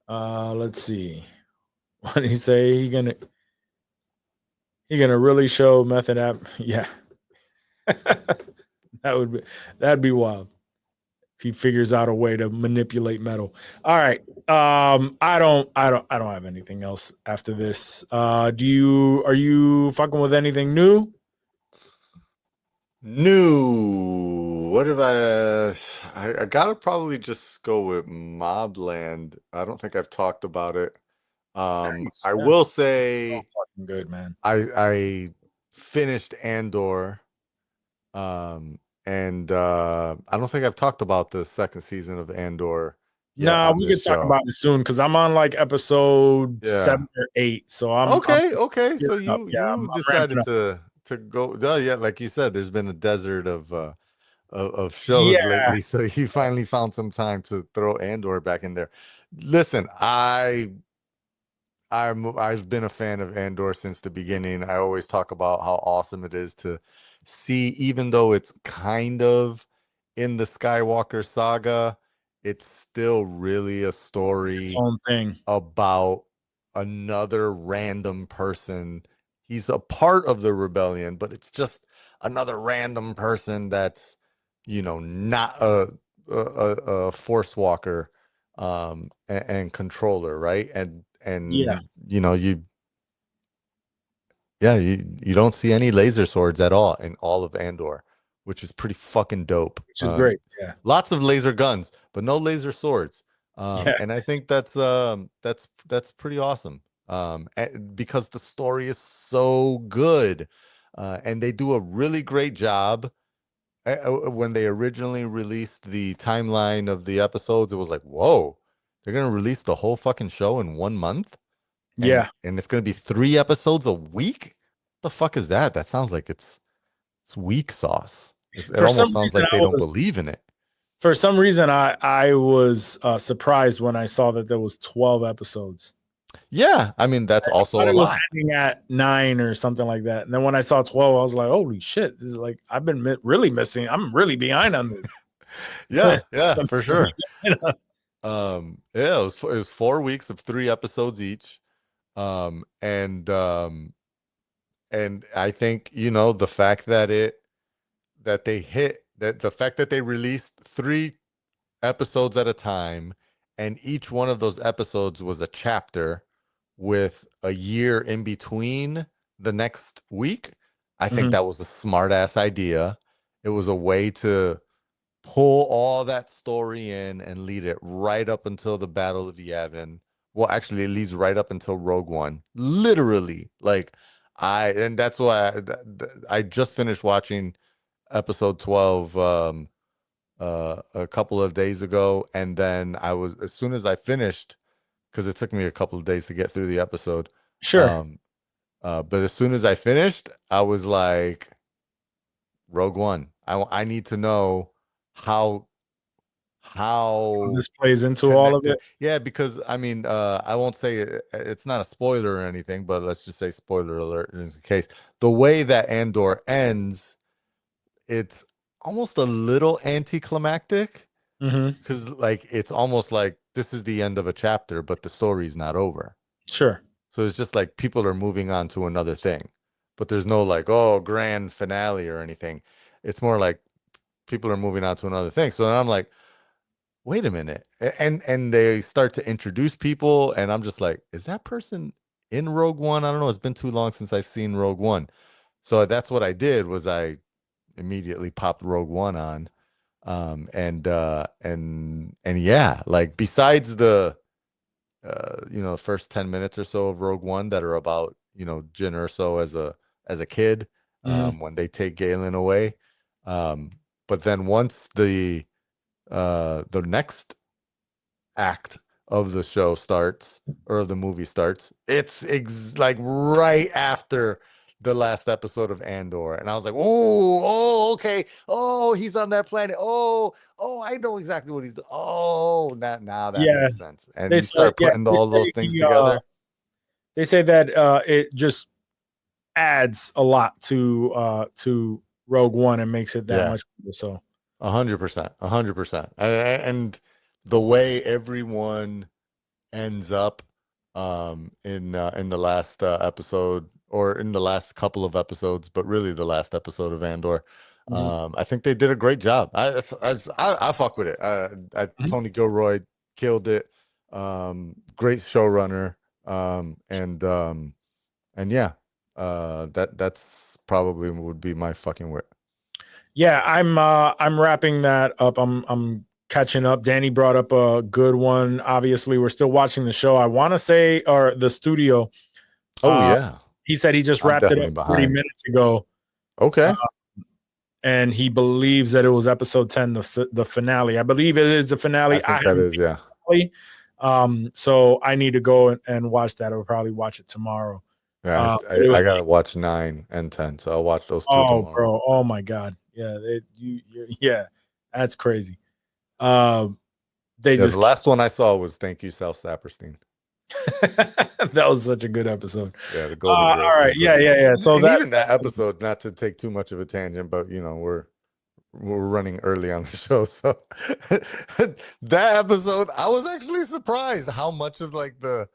Let's see. What did he say? He gonna really show method app. Yeah. That'd be wild. If he figures out a way to manipulate metal. All right. I don't have anything else after this. Are you fucking with anything new? New. What if I gotta probably just go with Mobland. I don't think I've talked about it. Nice. I Yeah. will It's say all fucking good, man. I finished Andor. And I don't think I've talked about the second season of Andor. No, we could talk about it soon because I'm on like episode 7 or 8. So I'm okay. So gearing up. Yeah, I'm decided ramping up. to go. Yeah, like you said, there's been a desert of shows lately, so you finally found some time to throw Andor back in there. Listen, I've been a fan of Andor since the beginning. I always talk about how awesome it is to see, even though it's kind of in the Skywalker saga, it's still really a story Its own thing about another random person. He's a part of the rebellion, but it's just another random person that's, not a force walker and controller, right? And Yeah. you don't see any laser swords at all in all of Andor, which is pretty fucking dope. Which is great. Yeah. Lots of laser guns, but no laser swords. Yeah. And I think that's pretty awesome. Because the story is so good. And they do a really great job. When they originally released the timeline of the episodes, it was like, whoa, they're gonna release the whole fucking show in 1 month. Yeah. And it's gonna be 3 episodes a week. The fuck is that? That sounds like it's weak sauce. It almost sounds like they don't believe in it. For some reason, I was surprised when I saw that there was 12 episodes. Yeah, I mean that's also a lot. Ending at 9 or something like that, and then when I saw 12, I was like, "Holy shit! This is like I've been really missing. I'm really behind on this." yeah, for sure. It was 4 weeks of 3 episodes each, and I think the fact that the fact that they released 3 episodes at a time, and each one of those episodes was a chapter with a year in between the next week. I think that was a smart ass idea. It was a way to pull all that story in and lead it right up until the Battle of Yavin. Well, actually, it leads right up until Rogue One. Literally, and that's why I just finished watching episode 12 a couple of days ago, and then as soon as I finished, because it took me a couple of days to get through the episode. Sure. But as soon as I finished, I was like, Rogue One. I need to know how this plays into all of it. Yeah, because I mean, I won't say it's not a spoiler or anything, but let's just say spoiler alert in this case. The way that Andor ends, it's almost a little anticlimactic, because it's almost like this is the end of a chapter, but the story's not over. Sure. So it's just like people are moving on to another thing, but there's no grand finale or anything. It's more like people are moving on to another thing. So then I'm like, wait a minute. And they start to introduce people, and I'm just like, is that person in Rogue One? I don't know. It's been too long since I've seen Rogue One. So that's what I did, was I immediately popped Rogue One on. And yeah, besides the first 10 minutes or so of Rogue One that are about Jyn Erso as a kid, when they take Galen away, But then once the next act of the show starts or the movie starts, it's like right after the last episode of Andor, and I was like, oh, okay, oh, he's on that planet, oh, I know exactly what he's doing. Oh, now that Yeah, makes sense, and they you say, start putting they all say those things together. they say that it just adds a lot to Rogue One and makes it that Yeah. much better. So 100%, 100%, and the way everyone ends up in the last episode, or in the last couple of episodes, but really the last episode of Andor. I think they did a great job. I fuck with it. Tony Gilroy killed it. Great showrunner. And yeah, that's probably would be my fucking word. yeah, I'm wrapping that up. I'm catching up. Danny brought up a good one. Obviously, we're still watching the show. I want to say, or the studio. Oh yeah, He said he just I'm wrapped it definitely up 30 behind. minutes ago, Okay. and he believes that it was episode 10, the finale. I believe it is the finale. I think that is, yeah. So I need to go and watch that. I'll probably watch it tomorrow. Yeah, I gotta watch 9 and 10, so I'll watch those two tomorrow. Bro, oh my god, yeah, that's crazy. They The last one I saw was Thank You, Sal Saperstein. that was such a good episode. Yeah, the Golden Girls. All right, yeah. So and even that episode, not to take too much of a tangent, but we're running early on the show, so that episode, I was actually surprised how much of like the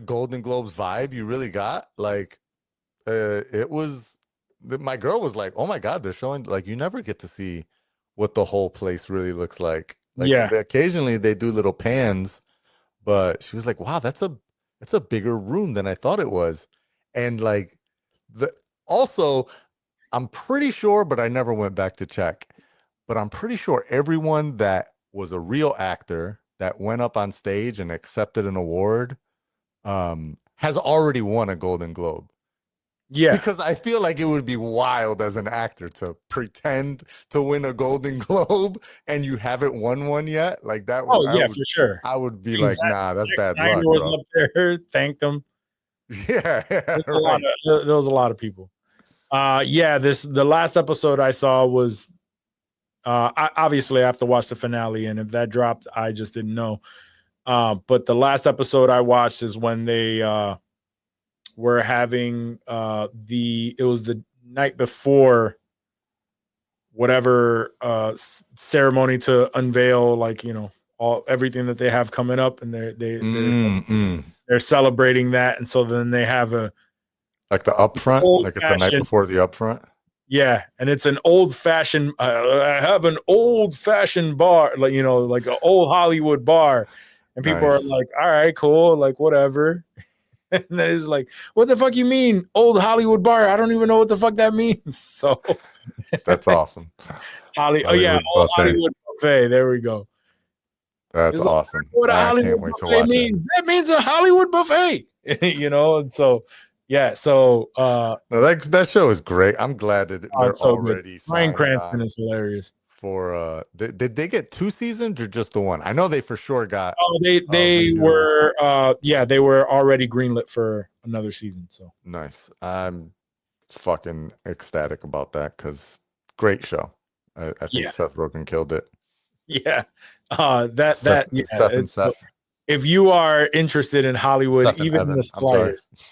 Golden Globes vibe you really got. Like, it was, my girl was like, "Oh my god, they're showing, like, you never get to see what the whole place really looks like." Like, occasionally they do little pans, but she was like, "Wow, that's a bigger room than I thought it was," and like also, I'm pretty sure, but I never went back to check. But I'm pretty sure everyone that was a real actor that went up on stage and accepted an award has already won a Golden Globe. Yeah. Because I feel like it would be wild as an actor to pretend to win a Golden Globe and you haven't won one yet. Like that. Oh, yeah, for sure. I would be like, nah, that's Zack bad Snyder luck, was bro. up there, thanked them. Yeah, there was a lot of people. The last episode I saw was I obviously have to watch the finale, and if that dropped, I just didn't know. But the last episode I watched is when they were having it was the night before whatever ceremony to unveil, like, everything that they have coming up, and they're celebrating that, and so then they have like the upfront, like it's the night before the upfront. Yeah, and it's an old-fashioned. I have an old-fashioned bar, like like an old Hollywood bar, and people are like, "All right, cool, like whatever." And then it's like, "What the fuck you mean, old Hollywood bar? I don't even know what the fuck that means." So that's awesome. Hollywood buffet. There we go. That's awesome. What a Hollywood buffet means? That means a Hollywood buffet. And so. Yeah, so no, that show is great. I'm glad that they're already. Bryan Cranston is hilarious. For did they get 2 seasons or just the one? I know they for sure got. Oh, they were they were already greenlit for another season. So nice. I'm fucking ecstatic about that because great show. I think Seth Rogen killed it. Yeah, Seth. If you are interested in Hollywood, Seth even the slightest.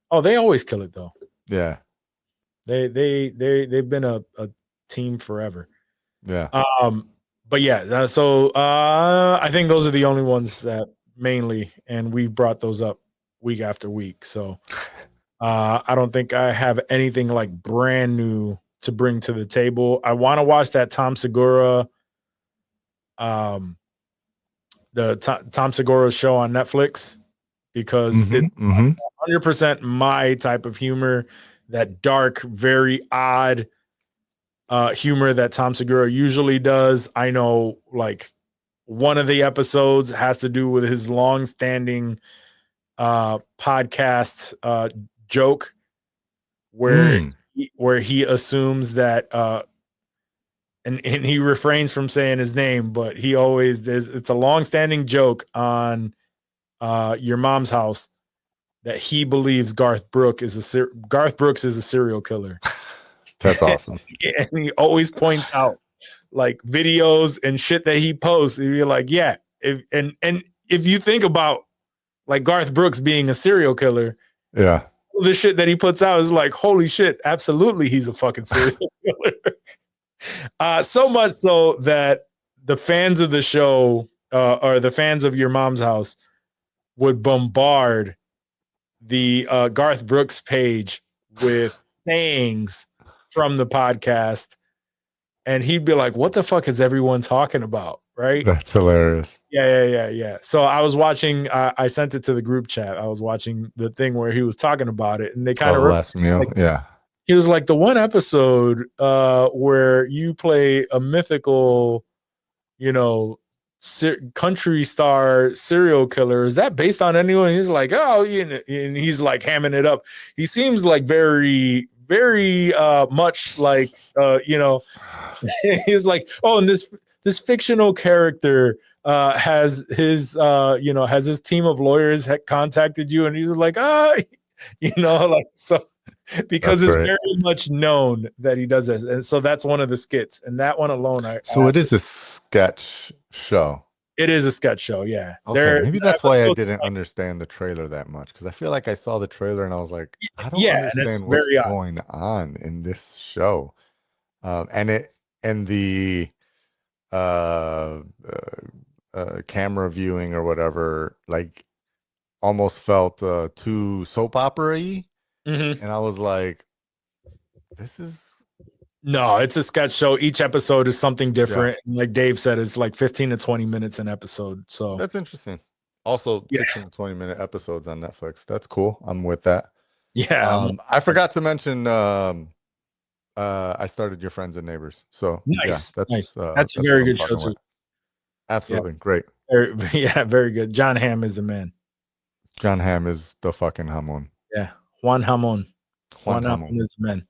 Oh, they always kill it though. Yeah. They've been a team forever. Yeah. But yeah, so I think those are the only ones that mainly, and we brought those up week after week. So I don't think I have anything like brand new to bring to the table. I want to watch that Tom Segura Tom Segura show on Netflix, because it's 100% my type of humor, that dark, very odd humor that Tom Segura usually does. I know, like, one of the episodes has to do with his long-standing podcast joke where he assumes that and he refrains from saying his name, but he always it's a long-standing joke on Your Mom's House that he believes Garth Brooks is a serial killer. That's awesome. And he always points out like videos and shit that he posts. And you're like, yeah. If you think about like Garth Brooks being a serial killer, Yeah. the shit that he puts out is like, holy shit, absolutely, he's a fucking serial killer. So much so that the fans of the show or the fans of Your Mom's House would bombard the Garth Brooks page with sayings from the podcast, and he'd be like, what the fuck is everyone talking about? Right? That's hilarious. Yeah. So I was watching, I sent it to the group chat. I was watching the thing where he was talking about it, and they kind of last meal. like, yeah. he was like, the one episode where you play a mythical, country star serial killer, is that based on anyone? He's like, oh, and he's like hamming it up. He seems like very, very much like, he's like, oh, and this fictional character has his team of lawyers contacted you, and he's like, like, so because it's very much known that he does this, and so that's one of the skits, and that one alone. It is a sketch show. It is a sketch show, yeah. Okay, maybe that's why I didn't understand the trailer that much, because I feel like I saw the trailer and I was like, I don't understand what's going on in this show, and the camera viewing or whatever, like almost felt too soap opera-y. Mm-hmm. And I was like, this is no, it's a sketch show. Each episode is something different. Yeah. Like Dave said, it's like 15 to 20 minutes an episode. So that's interesting. Also, 15 to 20-minute episodes on Netflix. That's cool. I'm with that. Yeah. I forgot to mention I started Your Friends and Neighbors. So nice. Yeah, that's a very good show too. Absolutely. Yeah. Great. Very good. John Hamm is the man. John Hamm is the fucking Hamon. Yeah. Juan Hamon is the man.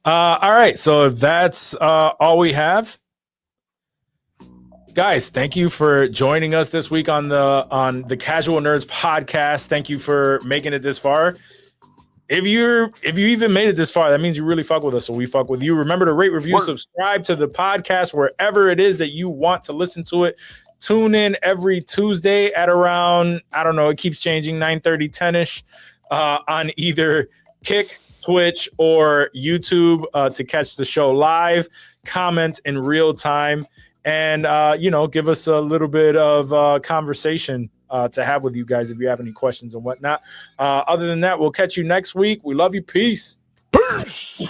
All right, so if that's all we have, guys, thank you for joining us this week on the Casual Nerds podcast. Thank you for making it this far. If you even made it this far, that means you really fuck with us, so we fuck with you. Remember to rate, review, subscribe to the podcast wherever it is that you want to listen to it. Tune in every Tuesday at around, I don't know, it keeps changing, 9:30, 10ish on either Kick, Twitch, or YouTube to catch the show live, comment in real time, and give us a little bit of conversation to have with you guys if you have any questions and whatnot. Other than that, we'll catch you next week. We love you. Peace. Peace.